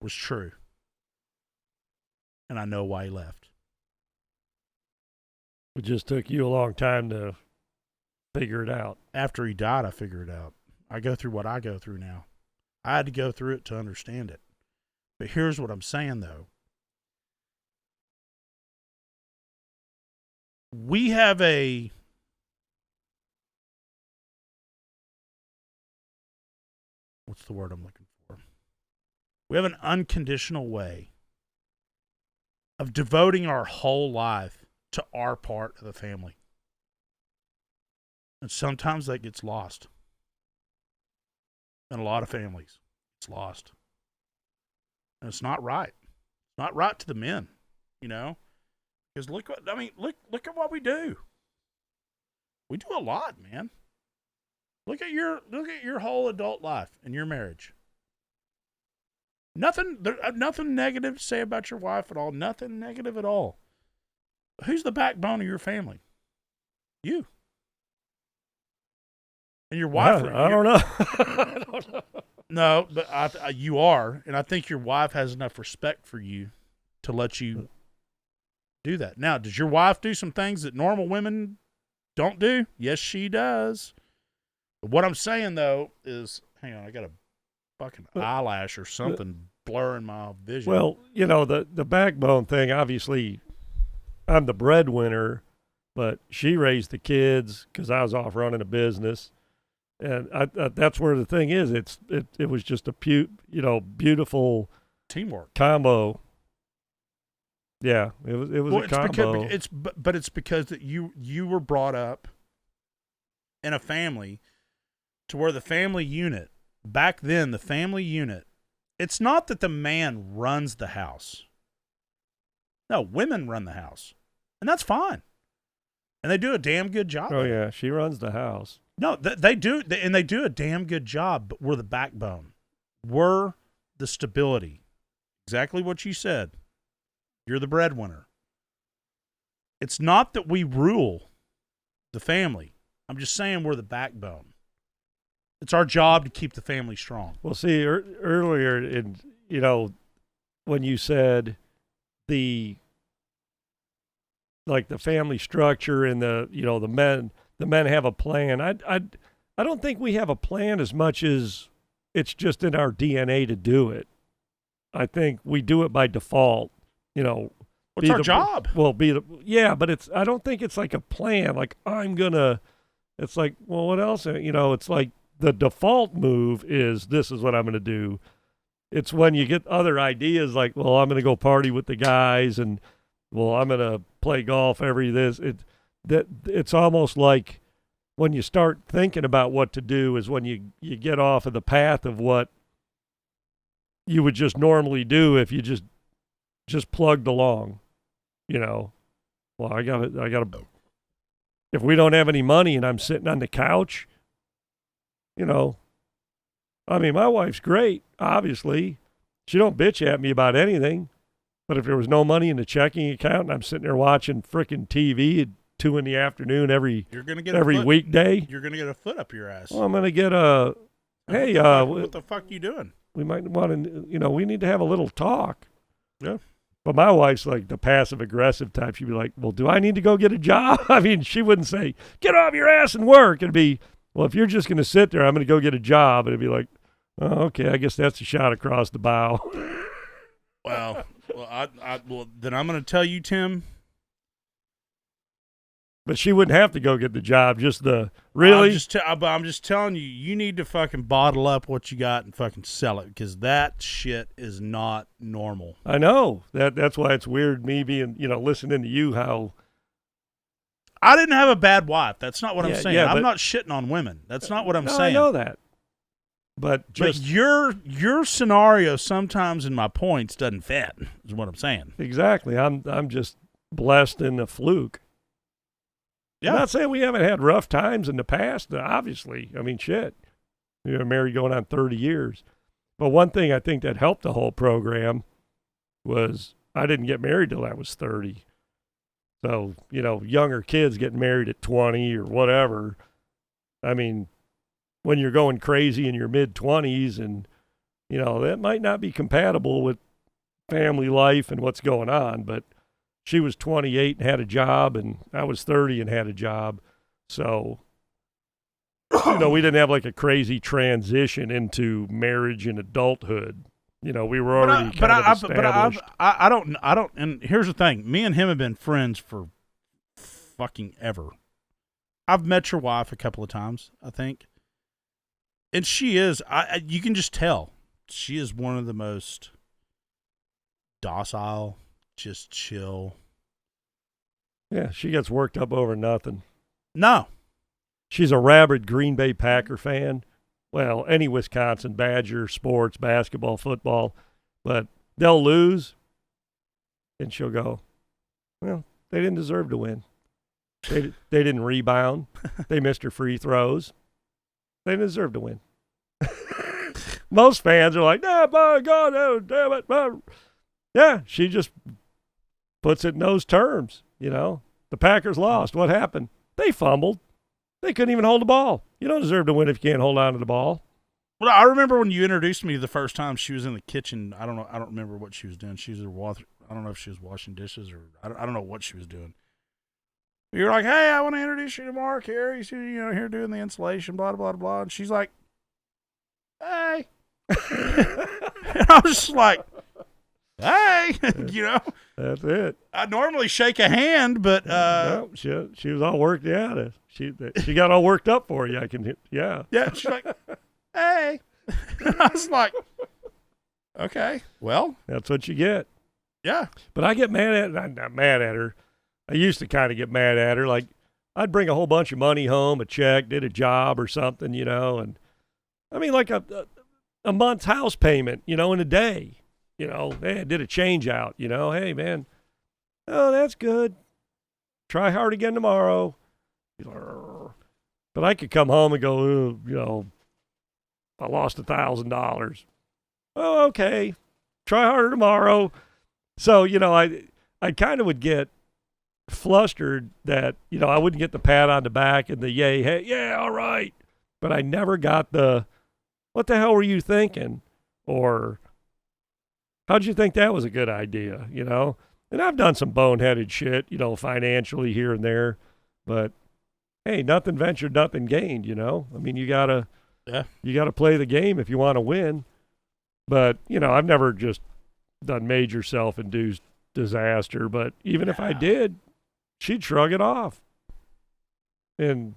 was true. And I know why he left. It just took you a long time to figure it out. After he died, I figured it out. I go through what I go through now. I had to go through it to understand it. But here's what I'm saying, though. We have a... What's the word I'm looking for? We have an unconditional way of devoting our whole life to our part of the family. And sometimes that gets lost. In a lot of families, it's lost. And it's not right. It's not right to the men, you know? Because look at what we do. We do a lot, man. Look at your whole adult life and your marriage. Nothing negative to say about your wife at all. Nothing negative at all. Who's the backbone of your family? You. And your wife. I don't know. I don't know. No, but you are, and I think your wife has enough respect for you to let you do that. Now, does your wife do some things that normal women don't do? Yes, she does. But what I'm saying, though, is, hang on, I got a fucking eyelash or something blurring my vision. Well, you know, the backbone thing, obviously, I'm the breadwinner, but she raised the kids because I was off running a business. And that's where the thing is. It was just a beautiful teamwork combo. Yeah, it was a combo. It's because that you were brought up in a family to where the family unit, back then, the family unit, it's not that the man runs the house. No, women run the house. And that's fine. And they do a damn good job. Oh, yeah, she runs the house. No, they do, and they do a damn good job, but we're the backbone. We're the stability. Exactly what you said. You're the breadwinner. It's not that we rule the family. I'm just saying we're the backbone. It's our job to keep the family strong. Well, see, earlier, when you said the family structure and the men have a plan. I don't think we have a plan as much as it's just in our DNA to do it. I think we do it by default. What's our job? Well, but I don't think it's like a plan. Like it's like, well, what else? It's like the default move is this is what I'm going to do. It's when you get other ideas like, well, I'm going to go party with the guys and, well, I'm going to play golf it's almost like when you start thinking about what to do is when you get off of the path of what you would just normally do if you just plugged along, Well, I got to, if we don't have any money and I'm sitting on the couch, I mean, my wife's great, obviously. She don't bitch at me about anything. But if there was no money in the checking account and I'm sitting there watching frickin' TV at 2 in the afternoon every weekday, you're gonna get a foot up your ass. Well, I'm gonna get hey, what the fuck you doing? We might want to, we need to have a little talk. Yeah. But my wife's like the passive aggressive type. She'd be like, well, do I need to go get a job? I mean, she wouldn't say, get off your ass and work. It'd be, well, if you're just going to sit there, I'm going to go get a job. And it'd be like, oh, okay, I guess that's a shot across the bow. Well, then I'm going to tell you, Tim. But she wouldn't have to go get the job. Just really. I'm just telling you, you need to fucking bottle up what you got and fucking sell it because that shit is not normal. I know that's why it's weird me being, listening to you how. I didn't have a bad wife. That's not what I'm saying. Yeah, I'm not shitting on women. That's not what I'm saying. I know that. But your scenario sometimes in my points doesn't fit, is what I'm saying. Exactly. I'm just blessed in a fluke. Yeah. I'm not saying we haven't had rough times in the past, obviously. I mean, shit. We were married going on 30 years. But one thing I think that helped the whole program was I didn't get married till I was 30. So, younger kids getting married at 20 or whatever. I mean, when you're going crazy in your mid-20s and, that might not be compatible with family life and what's going on, but she was 28 and had a job, and I was 30 and had a job. So, we didn't have like a crazy transition into marriage and adulthood. We were already established. I don't. And here's the thing: me and him have been friends for fucking ever. I've met your wife a couple of times, I think, and she is. You can just tell she is one of the most docile. Just chill. Yeah, she gets worked up over nothing. No. She's a rabid Green Bay Packer fan. Well, any Wisconsin Badger, sports, basketball, football. But they'll lose, and she'll go, well, they didn't deserve to win. They didn't rebound. They missed her free throws. They didn't deserve to win. Most fans are like, nah, my God, oh, damn it. Yeah, she just puts it in those terms, The Packers lost. What happened? They fumbled. They couldn't even hold the ball. You don't deserve to win if you can't hold on to the ball. Well, I remember when you introduced me the first time, she was in the kitchen. I don't know. I don't remember what she was doing. She was I don't know if she was washing dishes or I don't know what she was doing. You're like, hey, I want to introduce you to Mark here. He's here doing the insulation, blah, blah, blah. And she's like, hey. And I was just like, hey, That's it. I normally shake a hand, but no, she was all worked out. She got all worked up for you. Yeah. She's like, hey. And I was like, okay, well, that's what you get. Yeah. But I get mad at, not mad at her. I used to kind of get mad at her. Like, I'd bring a whole bunch of money home, a check, did a job or something, you know, and I mean, like a month's house payment, you know, in a day, you know, hey, I did a change out, you know, hey, man, oh, that's good. Try hard again tomorrow. But I could come home and go, oh, you know, I lost $1,000. Oh, okay. Try harder tomorrow. So, you know, I kind of would get flustered that, you know, I wouldn't get the pat on the back and the yay, hey, yeah, all right. But I never got the, what the hell were you thinking? Or how'd you think that was a good idea, you know? And I've done some boneheaded shit, you know, financially here and there. But, hey, nothing ventured, nothing gained, you know? I mean, you gotta play the game if you want to win. But, you know, I've never just done major self-induced disaster. But even if I did, she'd shrug it off. And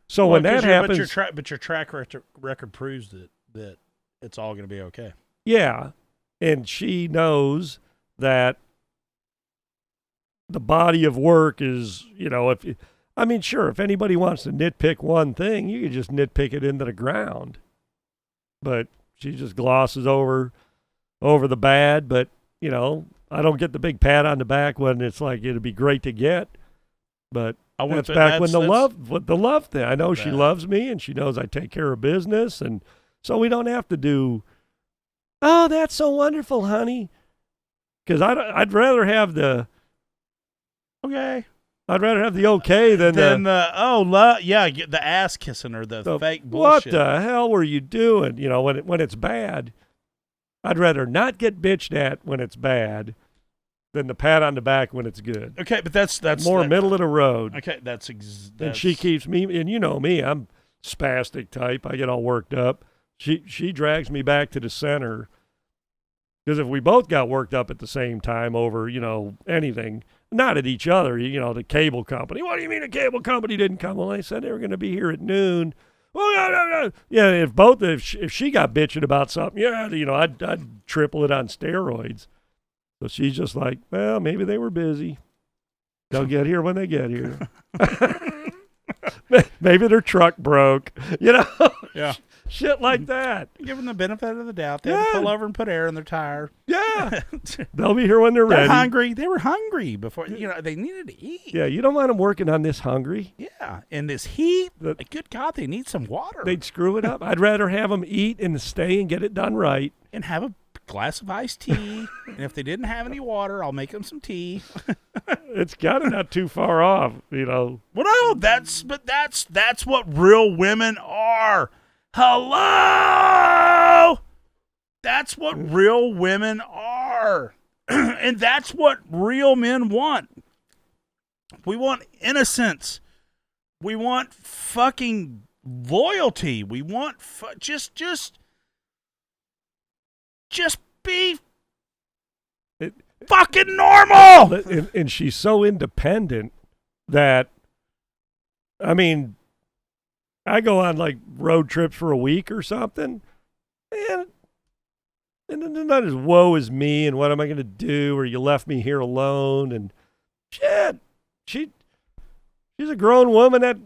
so when that happens... But your track record proves that it's all going to be okay. Yeah. And she knows that the body of work is, you know, if anybody wants to nitpick one thing, you can just nitpick it into the ground. But she just glosses over the bad. But, you know, I don't get the big pat on the back when it's like it'd be great to get. But that's back when the love thing. I know she loves me and she knows I take care of business. And so we don't have to do, oh, that's so wonderful, honey. Because I'd rather have the, okay. I'd rather have the okay than the ass kissing or the fake bullshit. What the hell were you doing? You know, when it's bad, I'd rather not get bitched at when it's bad than the pat on the back when it's good. Okay, but that's more middle of the road. Okay, that's and she keeps me, and you know me, I'm spastic type. I get all worked up. She drags me back to the center. Because if we both got worked up at the same time over, you know, anything, not at each other, you know, the cable company. What do you mean the cable company didn't come? Well, they said they were going to be here at noon. Well, no. Yeah, if she got bitching about something, yeah, you know, I'd triple it on steroids. So she's just like, well, maybe they were busy. They'll get here when they get here. Maybe their truck broke, you know? Yeah. Shit like that. Give them the benefit of the doubt. They had to pull over and put air in their tire. Yeah. They'll be here when they're ready. They're hungry. They were hungry before, you know, they needed to eat. Yeah, you don't want them working on this hungry. Yeah, in this heat, good God, they need some water. They'd screw it up. I'd rather have them eat and stay and get it done right. And have a glass of iced tea. And if they didn't have any water, I'll make them some tea. It's kind of not too far off, you know. Well, no, that's what real women are. Hello! That's what real women are. And that's what real men want. We want innocence. We want fucking loyalty. We want just be fucking normal. And she's so independent that, I mean, I go on like road trips for a week or something, and not as woe is me and what am I going to do, or you left me here alone, and shit. She's a grown woman that,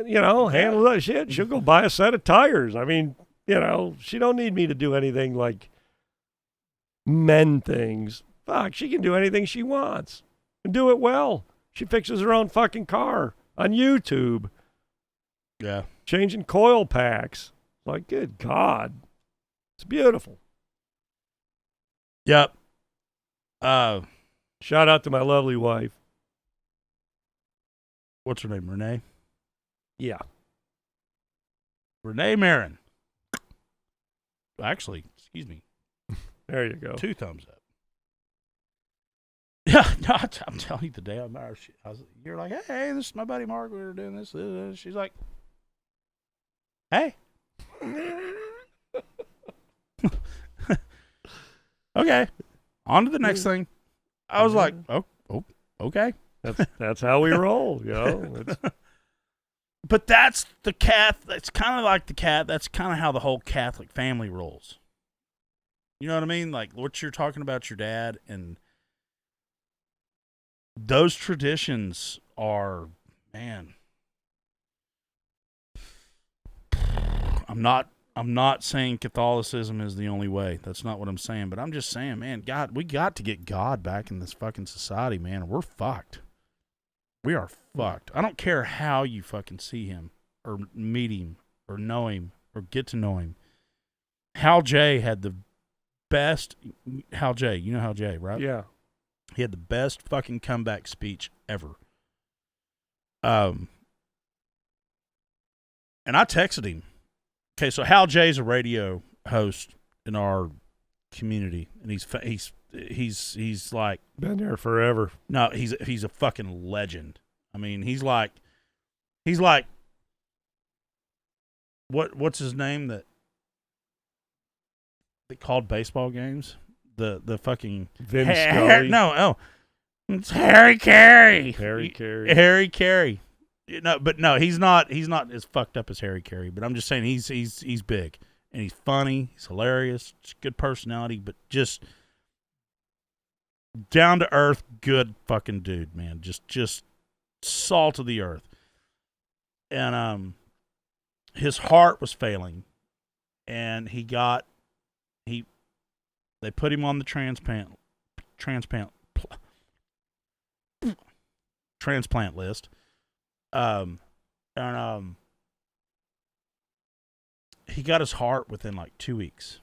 you know, handles that shit. She'll go buy a set of tires. I mean, you know, she don't need me to do anything like men things. Fuck, she can do anything she wants and do it well. She fixes her own fucking car on YouTube. Yeah. Changing coil packs. Like, good God. It's beautiful. Yep. Shout out to my lovely wife. What's her name? Renee? Yeah. Renee Marin. Actually, excuse me. There you go. 2 thumbs up. Yeah, no, I'm telling you, the day I met her, you're like, hey, this is my buddy Mark. We were doing this. She's like, hey. Okay. On to the next thing. I was like, oh, okay. That's how we roll, you know. But that's the it's kind of like that's kind of how the whole Catholic family rolls. You know what I mean? Like what you're talking about your dad and those traditions are, man. I'm not saying Catholicism is the only way. That's not what I'm saying. But I'm just saying, man, God, we got to get God back in this fucking society, man. We're fucked. We are fucked. I don't care how you fucking see him or meet him or know him or get to know him. Hal J had the best. Hal J, you know Hal J, right? Yeah. He had the best fucking comeback speech ever. And I texted him. Okay, so Hal J's a radio host in our community, and he's like Been there forever. no, he's a fucking legend. I mean, he's like what's his name that called baseball games? The fucking Vin Scully. it's Harry Carey. Harry Carey. Harry Carey. No, he's not as fucked up as Harry Carey, but I'm just saying he's big and he's funny, he's hilarious, just good personality, but just down to earth, good fucking dude, man. Just salt of the earth. And his heart was failing, and they put him on the transplant list. He got his heart within like 2 weeks.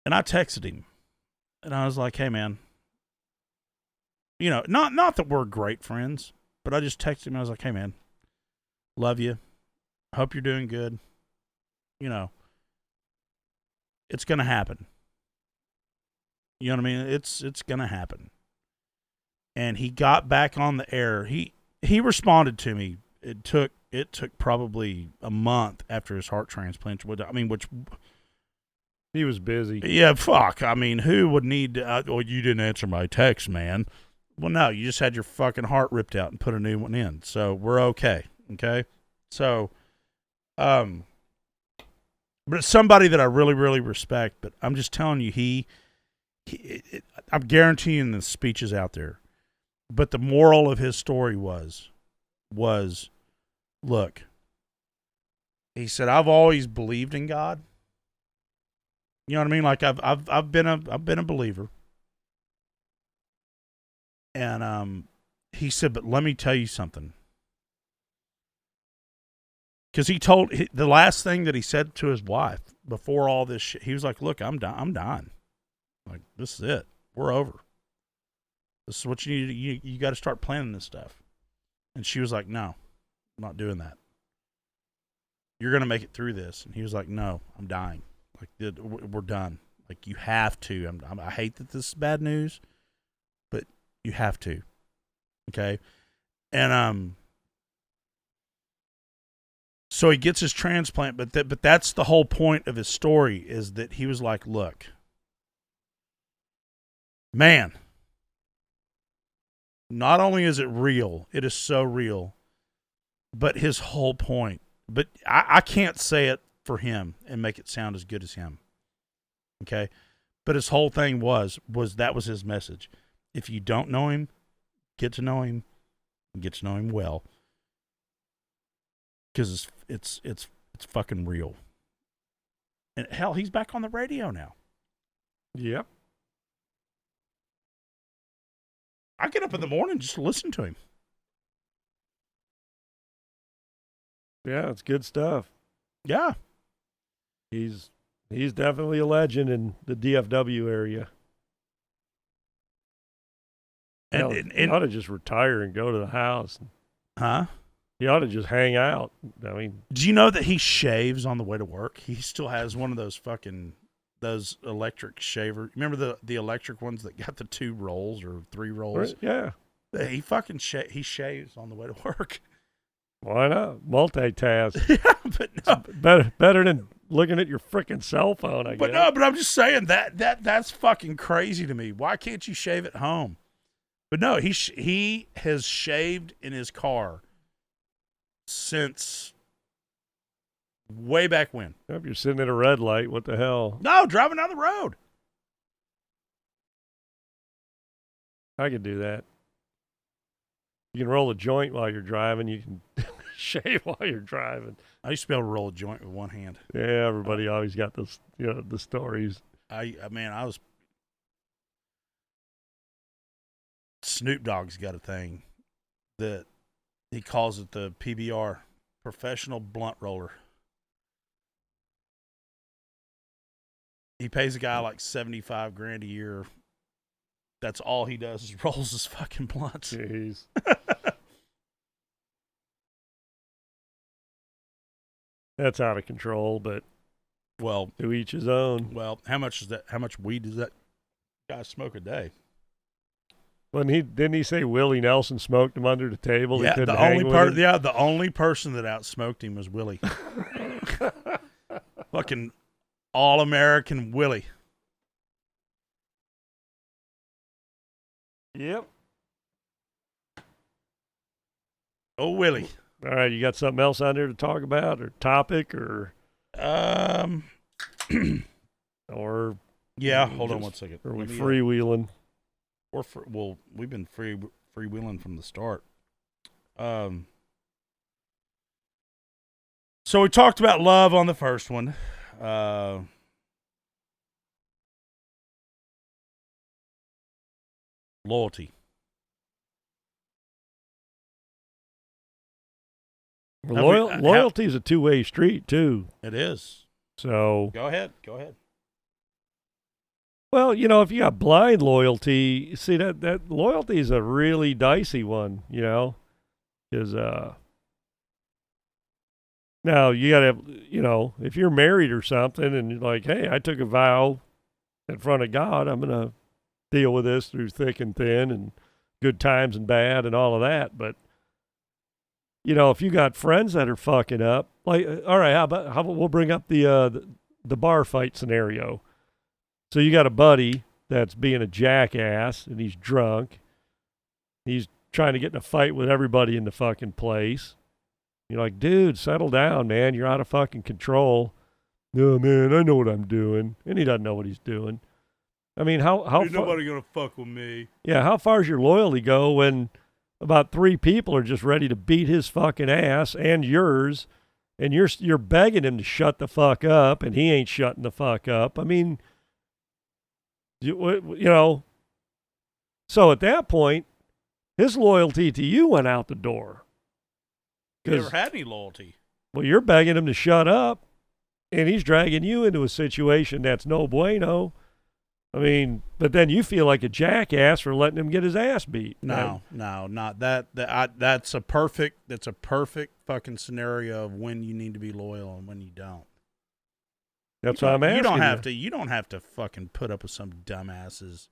And I texted him and I was like, hey man, not that we're great friends, but I just texted him. I was like, hey man, love you. Hope you're doing good. It's going to happen. You know what I mean? It's going to happen. And he got back on the air. He responded to me. It took probably a month after his heart transplant. Which he was busy. Yeah, fuck. I mean, who would need to, you didn't answer my text, man. Well, no, you just had your fucking heart ripped out and put a new one in. So we're okay. Okay? So, but it's somebody that I really, really respect. But I'm just telling you, I'm guaranteeing the speech is out there. But the moral of his story was, look, he said, I've always believed in God. You know what I mean? Like I've been a believer. And he said, but let me tell you something. Because the last thing that he said to his wife before all this shit, he was like, look, I'm dying. Like, this is it. We're over. This is what you need. You got to start planning this stuff. And she was like, no, I'm not doing that. You're going to make it through this. And he was like, no, I'm dying. Like, we're done. Like, you have to. I hate that this is bad news, but you have to. Okay? And so he gets his transplant, but that's the whole point of his story, is that he was like, look, man, not only is it real, it is so real, but his whole point, but I can't say it for him and make it sound as good as him. Okay? But his whole thing was that was his message. If you don't know him, get to know him, and get to know him well. Because it's fucking real. And hell, he's back on the radio now. Yep. I get up in the morning just to listen to him. Yeah, it's good stuff. Yeah. He's definitely a legend in the DFW area. And he ought to just retire and go to the house. Huh? He ought to just hang out. I mean, do you know that he shaves on the way to work? He still has one of those electric shaver. Remember the electric ones that got the 2 rolls or 3 rolls? Yeah. He fucking he shaves on the way to work. Why not? Multitask. Yeah, but no. Better than looking at your freaking cell phone, I guess. But no, but I'm just saying that's fucking crazy to me. Why can't you shave at home? But no, he has shaved in his car since way back when. If you're sitting at a red light, what the hell? No, driving down the road. I could do that. You can roll a joint while you're driving. You can shave while you're driving. I used to be able to roll a joint with one hand. Yeah, everybody always got those, the stories. I was. Snoop Dogg's got a thing that he calls it the PBR, professional blunt roller. He pays a guy like $75,000 a year. That's all he does is rolls his fucking blunts. Jeez. That's out of control, but well, to each his own. Well, how much weed does that guy smoke a day? Didn't he say Willie Nelson smoked him under the table? Yeah, the only person that outsmoked him was Willie. Fucking all-American Willie. Yep. Oh, Willie. All right, you got something else on there to talk about, or topic, or or yeah. Hold on one second. Are we freewheeling? We've been freewheeling from the start. So we talked about love on the first one. Loyalty. Loyalty is a two-way street too. It is. So go ahead. Well, if you got blind loyalty, see that loyalty is a really dicey one, because now you got to, if you're married or something and you're like, hey, I took a vow in front of God, I'm going to deal with this through thick and thin and good times and bad and all of that. But, if you got friends that are fucking up, like, all right, how about we'll bring up the bar fight scenario. So you got a buddy that's being a jackass and he's drunk. He's trying to get in a fight with everybody in the fucking place. You're like, dude, settle down, man. You're out of fucking control. No, man, I know what I'm doing. And he doesn't know what he's doing. I mean, how Ain't nobody gonna fuck with me. Yeah, how far does your loyalty go when about 3 people are just ready to beat his fucking ass and yours, and you're begging him to shut the fuck up, and he ain't shutting the fuck up? I mean, so at that point, his loyalty to you went out the door. You never had any loyalty. Well, you're begging him to shut up, and he's dragging you into a situation that's no bueno. I mean, but then you feel like a jackass for letting him get his ass beat. No, not that. That's a perfect fucking scenario of when you need to be loyal and when you don't. That's what I'm asking. You don't have to fucking put up with some dumbasses.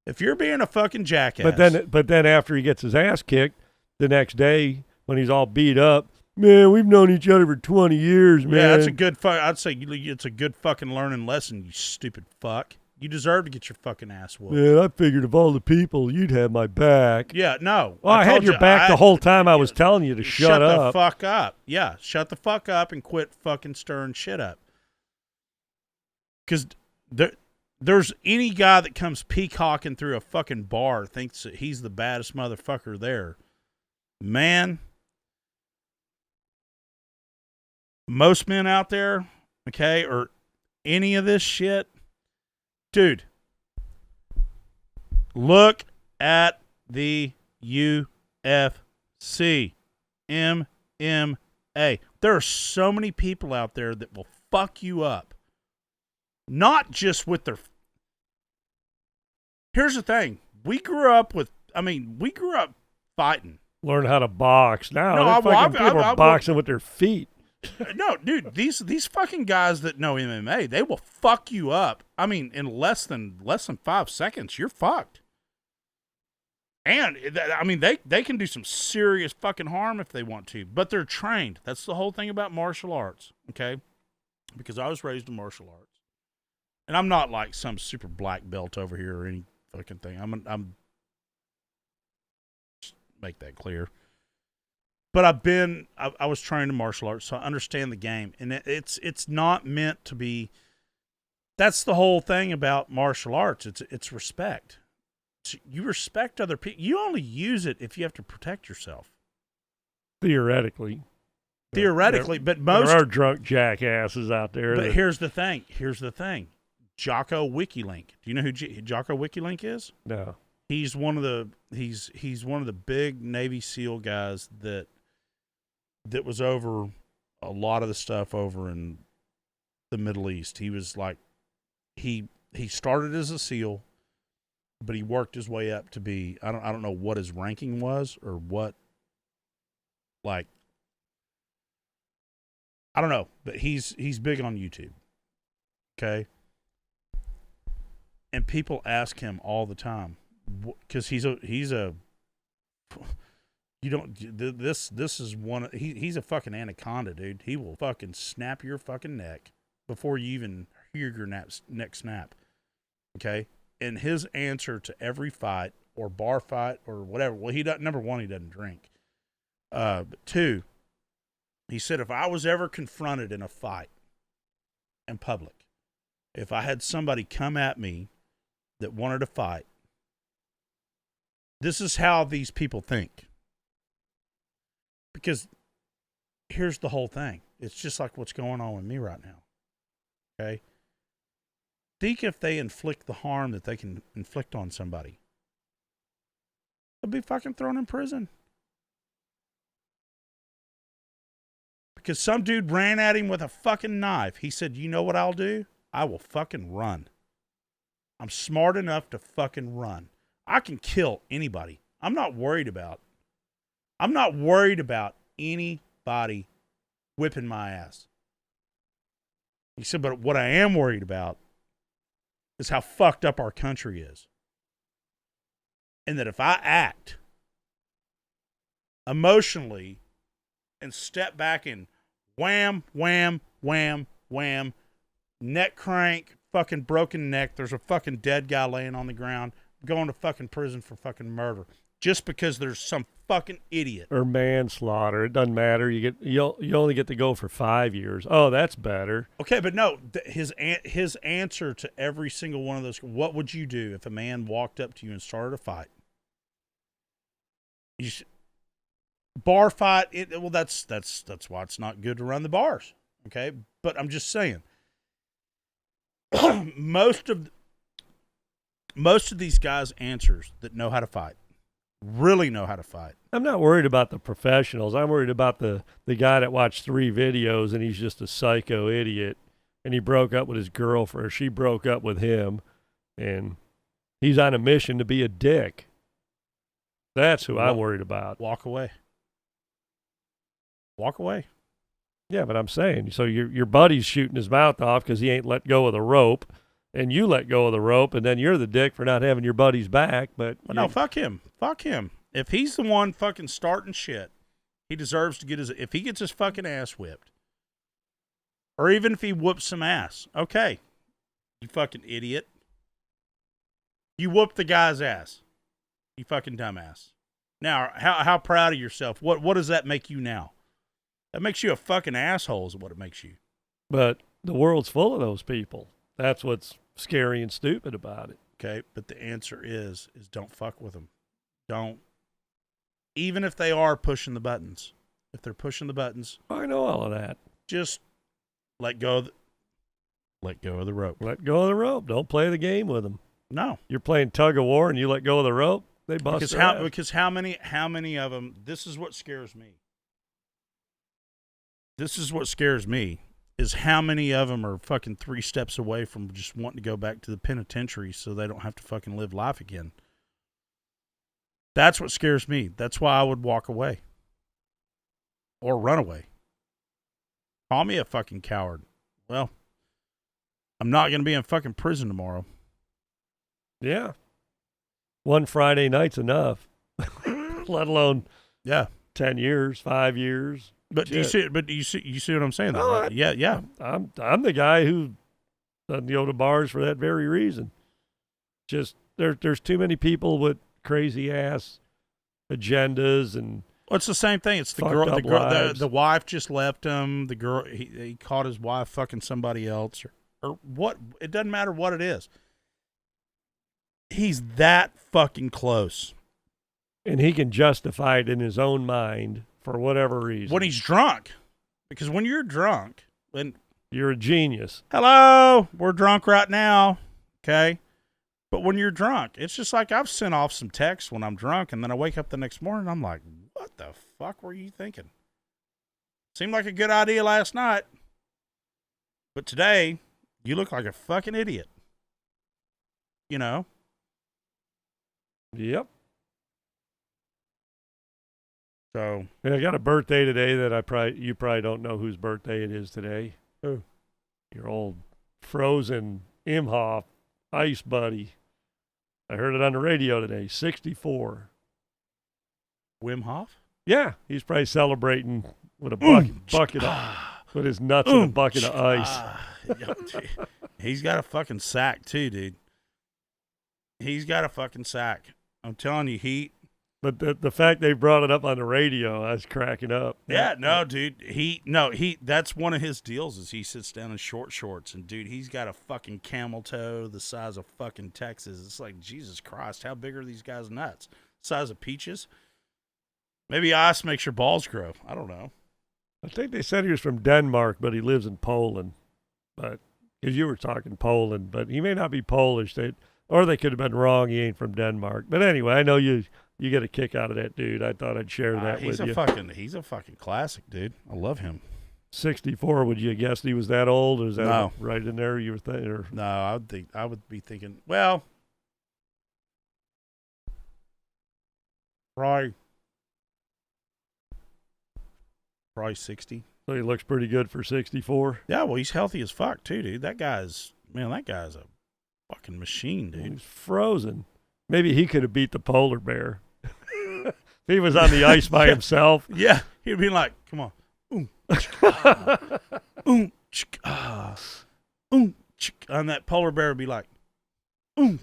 If you're being a fucking jackass. But then after he gets his ass kicked, the next day when he's all beat up, man, we've known each other for 20 years, man. Yeah, that's a good. I'd say it's a good fucking learning lesson. You stupid fuck. You deserve to get your fucking ass whooped. Man, I figured of all the people, you'd have my back. Yeah, no. Well, I had your back the whole time I was telling you to shut up. Shut the fuck up. Yeah, shut the fuck up and quit fucking stirring shit up. Because there's any guy that comes peacocking through a fucking bar thinks that he's the baddest motherfucker there. Man, most men out there, okay, or any of this shit, dude, look at the UFC, MMA. There are so many people out there that will fuck you up. Not just with their... Here's the thing. We grew up fighting. Learn how to box. Now people are boxing with their feet. No, dude, these fucking guys that know MMA, they will fuck you up. I mean, in less than 5 seconds, you're fucked. And I mean, they can do some serious fucking harm if they want to, but they're trained. That's the whole thing about martial arts, okay? Because I was raised in martial arts, and I'm not like some super black belt over here or any fucking thing. I'm just make that clear. But I was trained in martial arts, so I understand the game. And it's not meant to be, that's the whole thing about martial arts. It's respect. you respect other people. You only use it if you have to protect yourself. Theoretically. Theoretically, but most there are drunk jackasses out there. But here's the thing. Jocko Wikilink. Do you know who Jocko Wikilink is? No. He's one of the big Navy SEAL guys that was over a lot of the stuff over in the Middle East. He was like he started as a SEAL, but he worked his way up to be I don't know what his ranking was or what, like, I don't know, but he's big on YouTube. Okay? And people ask him all the time cuz he's a you don't this is one he's a fucking anaconda, dude. He will fucking snap your fucking neck before you even hear your neck snap. Okay? And his answer to every fight or bar fight or whatever, well, he doesn't, number one, he doesn't drink. But two, he said, if I was ever confronted in a fight in public, if I had somebody come at me that wanted to fight, this is how these people think. Because here's the whole thing. It's just like what's going on with me right now. Okay? Think if they inflict the harm that they can inflict on somebody. They'll be fucking thrown in prison. Because some dude ran at him with a fucking knife. He said, you know what I'll do? I will fucking run. I'm smart enough to fucking run. I can kill anybody. I'm not worried about anybody whipping my ass. He said, but what I am worried about is how fucked up our country is. And that if I act emotionally and step back and wham, wham, wham, wham, neck crank, fucking broken neck, there's a fucking dead guy laying on the ground, going to fucking prison for fucking murder. Just because there's some fucking idiot. Or manslaughter. It doesn't matter. You only get to go for 5 years. Oh, that's better. Okay, but no, his answer to every single one of those, what would you do if a man walked up to you and started a fight? Bar fight, well, that's why it's not good to run the bars. Okay? But I'm just saying, most of these guys' answers that know how to fight, really know how to fight. I'm not worried about the professionals. I'm worried about the guy that watched 3 videos and he's just a psycho idiot and he broke up with his girlfriend, or she broke up with him, and he's on a mission to be a dick. That's who I'm worried about. Walk away. Walk away. Yeah, but I'm saying, so your buddy's shooting his mouth off because he ain't let go of the rope, and you let go of the rope, and then you're the dick for not having your buddy's back. But well, no, fuck him. Fuck him. If he's the one fucking starting shit, he deserves to get if he gets his fucking ass whipped. Or even if he whoops some ass. Okay. You fucking idiot. You whooped the guy's ass. You fucking dumbass. Now, how proud of yourself? What does that make you now? That makes you a fucking asshole is what it makes you. But the world's full of those people. That's what's scary and stupid about it. Okay, but the answer is don't fuck with them. Don't. Even if they are pushing the buttons. If they're pushing the buttons. I know all of that. Just let go of the rope. Let go of the rope. Don't play the game with them. No. You're playing tug of war and you let go of the rope, they bust because how many of them, this is what scares me. This is what scares me, is how many of them are fucking 3 steps away from just wanting to go back to the penitentiary so they don't have to fucking live life again. That's what scares me. That's why I would walk away. Or run away. Call me a fucking coward. Well, I'm not going to be in fucking prison tomorrow. Yeah. One Friday night's enough. Let alone 10 years, 5 years. But do you see? But you see what I'm saying? Though, right? Yeah. I'm the guy who doesn't go to bars for that very reason. Just there's too many people with crazy ass agendas and. Well, it's the same thing. It's the girl. The wife just left him. The girl. He caught his wife fucking somebody else or what? It doesn't matter what it is. He's that fucking close. And he can justify it in his own mind for whatever reason. When he's drunk. Because when you're drunk, you're a genius. Hello, we're drunk right now. Okay? But when you're drunk, it's just like I've sent off some texts when I'm drunk, and then I wake up the next morning, and I'm like, what the fuck were you thinking? Seemed like a good idea last night. But today, you look like a fucking idiot. You know? Yep. So and I got a birthday today that you probably don't know whose birthday it is today. Who? Your old frozen Imhoff ice buddy. I heard it on the radio today. 64. Wim Hof? Yeah, he's probably celebrating with a bucket of, with his nuts in a bucket of ice. He's got a fucking sack too, dude. He's got a fucking sack. I'm telling you, heat. But the fact they brought it up on the radio, I was cracking up. Yeah, no, dude. That's one of his deals is he sits down in short shorts. And, dude, he's got a fucking camel toe the size of fucking Texas. It's like, Jesus Christ, how big are these guys' nuts? Size of peaches? Maybe ice makes your balls grow. I don't know. I think they said he was from Denmark, but he lives in Poland. But because you were talking Poland, but he may not be Polish. Or they could have been wrong. He ain't from Denmark. But anyway, I know you get a kick out of that dude. I thought I'd share that with you. He's a fucking classic, dude. I love him. 64. Would you guess he was that old? Or is that no. right in there? You were thinking? Or? No, I would be thinking. Well, probably 60. So he looks pretty good for 64. Yeah, well, he's healthy as fuck too, dude. That guy's a fucking machine, dude. He's frozen. Maybe he could have beat the polar bear. If he was on the ice by himself. Yeah, he'd be like, come on. And that polar bear would be like, we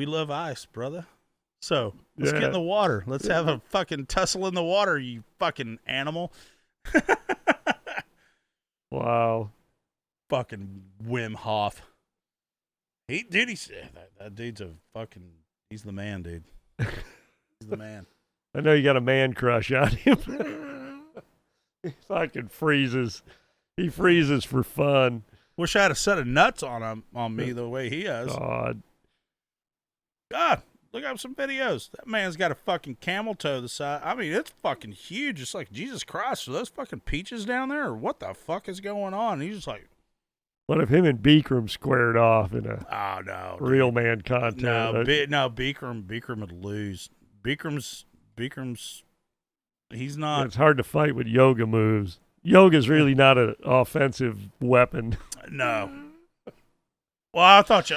love ice, brother. So let's get in the water. Let's have a fucking tussle in the water, you fucking animal. Wow. Fucking Wim Hof. That dude's he's the man, dude. He's the man. I know you got a man crush on him. He fucking freezes. He freezes for fun. Wish I had a set of nuts on me the way he has. God, look up some videos. That man's got a fucking camel toe the size. I mean, it's fucking huge. It's like, Jesus Christ, are those fucking peaches down there? Or what the fuck is going on? And he's just like, what if him and Beekram squared off in a real man contest? No, Beekram would lose. Beekram's he's not. It's hard to fight with yoga moves. Yoga's really not an offensive weapon. No. Well, I thought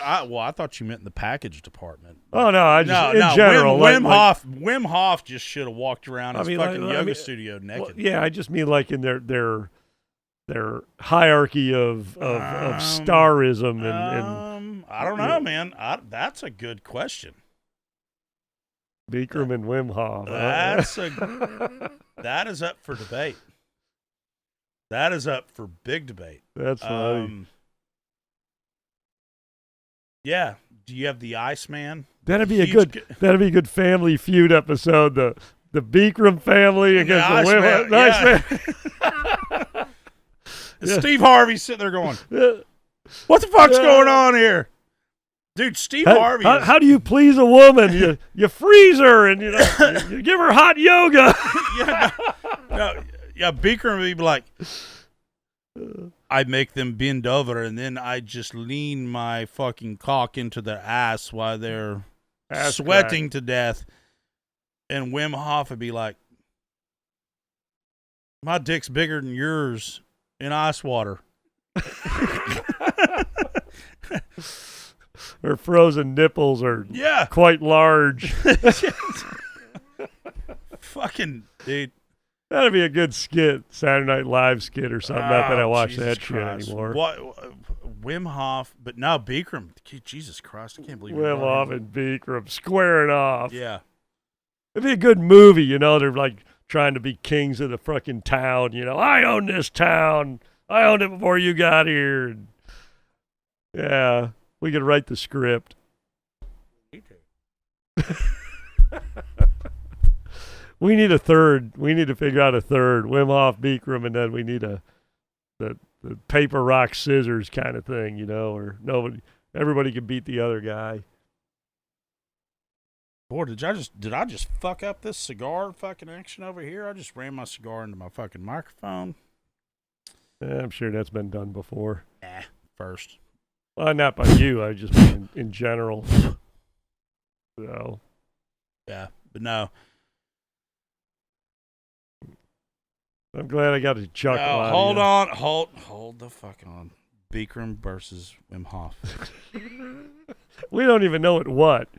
you meant in the package department. Oh no, in general. Wim Hof just should have walked around his fucking yoga studio naked. Well, yeah, I just mean like in their hierarchy of starism and I don't know, man. That's a good question. Beekram and Wim Hof. That is up for debate. That is up for big debate. That's funny. Yeah. Do you have the Iceman? That'd be a good Family Feud episode. The Beekram family against the Wim Iceman. Steve Harvey's sitting there going, what the fuck's going on here? Dude, Steve Harvey. How do you please a woman? You freeze her and you give her hot yoga. Beekram would be like, I make them bend over and then I just lean my fucking cock into their ass while they're sweating to death. And Wim Hof would be like, my dick's bigger than yours in ice water. Her frozen nipples are quite large. Fucking dude. That'd be a good skit, Saturday Night Live skit or something. Not that I watch that shit anymore. Wim Hof, but now Beekram. Jesus Christ, I can't believe Wim Hof and Beekram squaring off. Yeah. It'd be a good movie, they're like trying to be kings of the fucking town, I own this town. I owned it before you got here. Yeah. We could write the script. We need a third. We need to figure out a third. Wim Hof, Bikram, and then we need the paper, rock, scissors kind of thing, you know, or everybody can beat the other guy. Boy, did I just fuck up this cigar fucking action over here? I just ran my cigar into my fucking microphone. I'm sure that's been done before. First. Well, not by you. I just mean in general. So. Yeah, but no. I'm glad I got a chuckle out hold of you. on. Hold the fuck on. Bikram versus Wim Hof. We don't even know what.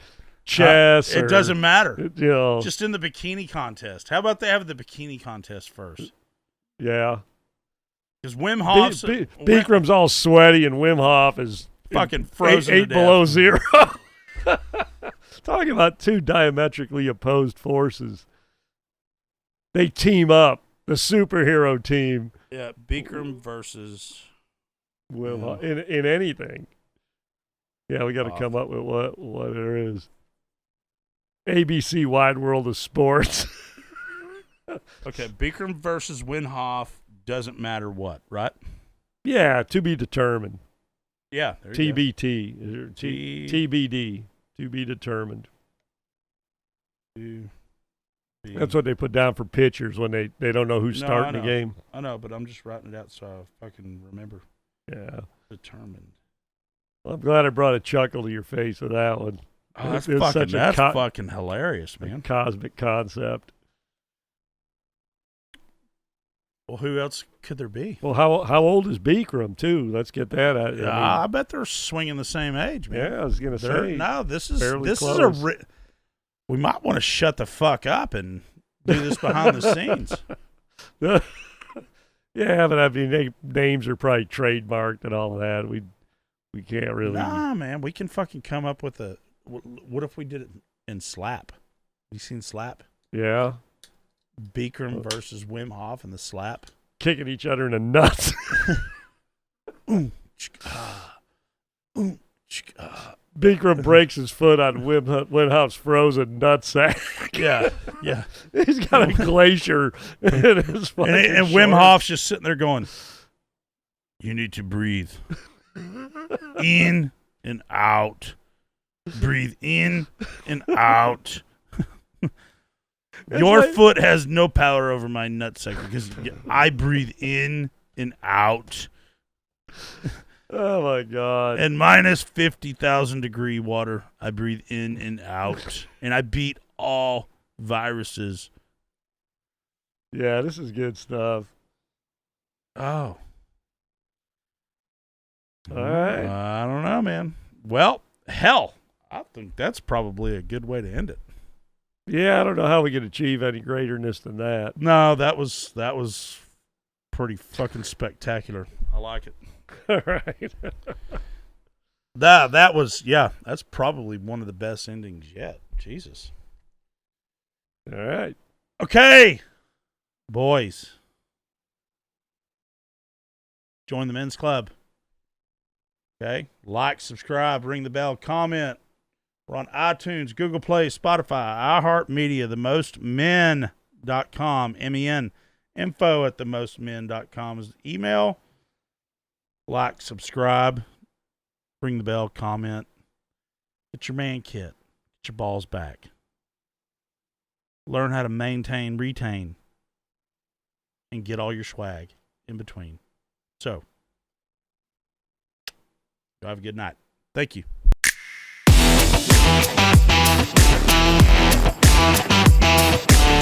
Chess. It doesn't matter. You know. Just in the bikini contest. How about they have the bikini contest first? Yeah. Because Wim Hof's... Bikram's all sweaty and Wim Hof is... fucking frozen eight below zero. Talking about two diametrically opposed forces. They team up. The superhero team. Yeah, Bikram versus Wim Hof in anything. Yeah, we got to come up with what there is. ABC Wide World of Sports. Okay, Bikram versus Wim Hof doesn't matter what, right? Yeah, to be determined. Yeah, TBT. TBD. To be determined. That's what they put down for pitchers when they don't know who's starting the game. I know, but I'm just writing it out so I fucking remember. Yeah. Determined. Well, I'm glad I brought a chuckle to your face with that one. Oh, that's fucking hilarious, man. Cosmic concept. Well, who else could there be? Well, how old is Bikram, too? Let's get that out. I bet they're swinging the same age, man. Yeah, I was going to say. No, this is close. We might want to shut the fuck up and do this behind the scenes. Yeah, but I mean, names are probably trademarked and all of that. We can't really. Nah, man, we can fucking come up with a. What if we did it in Slap? You seen Slap? Yeah. Bikram versus Wim Hof in the Slap. Kicking each other in the nuts. Bikram breaks his foot on Wim Hof's frozen nutsack. Yeah. He's got a glacier in his fucking and Wim Hof's just sitting there going, "You need to breathe in and out. Breathe in and out. Your foot has no power over my nutsack because I breathe in and out." Oh, my God. And minus 50,000 degree water, I breathe in and out. And I beat all viruses. Yeah, this is good stuff. Oh. All right. I don't know, man. Well, hell, I think that's probably a good way to end it. Yeah, I don't know how we could achieve any greaterness than that. No, that was pretty fucking spectacular. I like it. All right. That was, that's probably one of the best endings yet. Jesus. All right. Okay, boys. Join the men's club. Okay? Like, subscribe, ring the bell, comment. We're on iTunes, Google Play, Spotify, iHeartMedia, themostmen.com, MEN. info@themostmen.com is the email. Like, subscribe, ring the bell, comment. Get your man kit. Get your balls back. Learn how to maintain, retain, and get all your swag in between. So, have a good night. Thank you.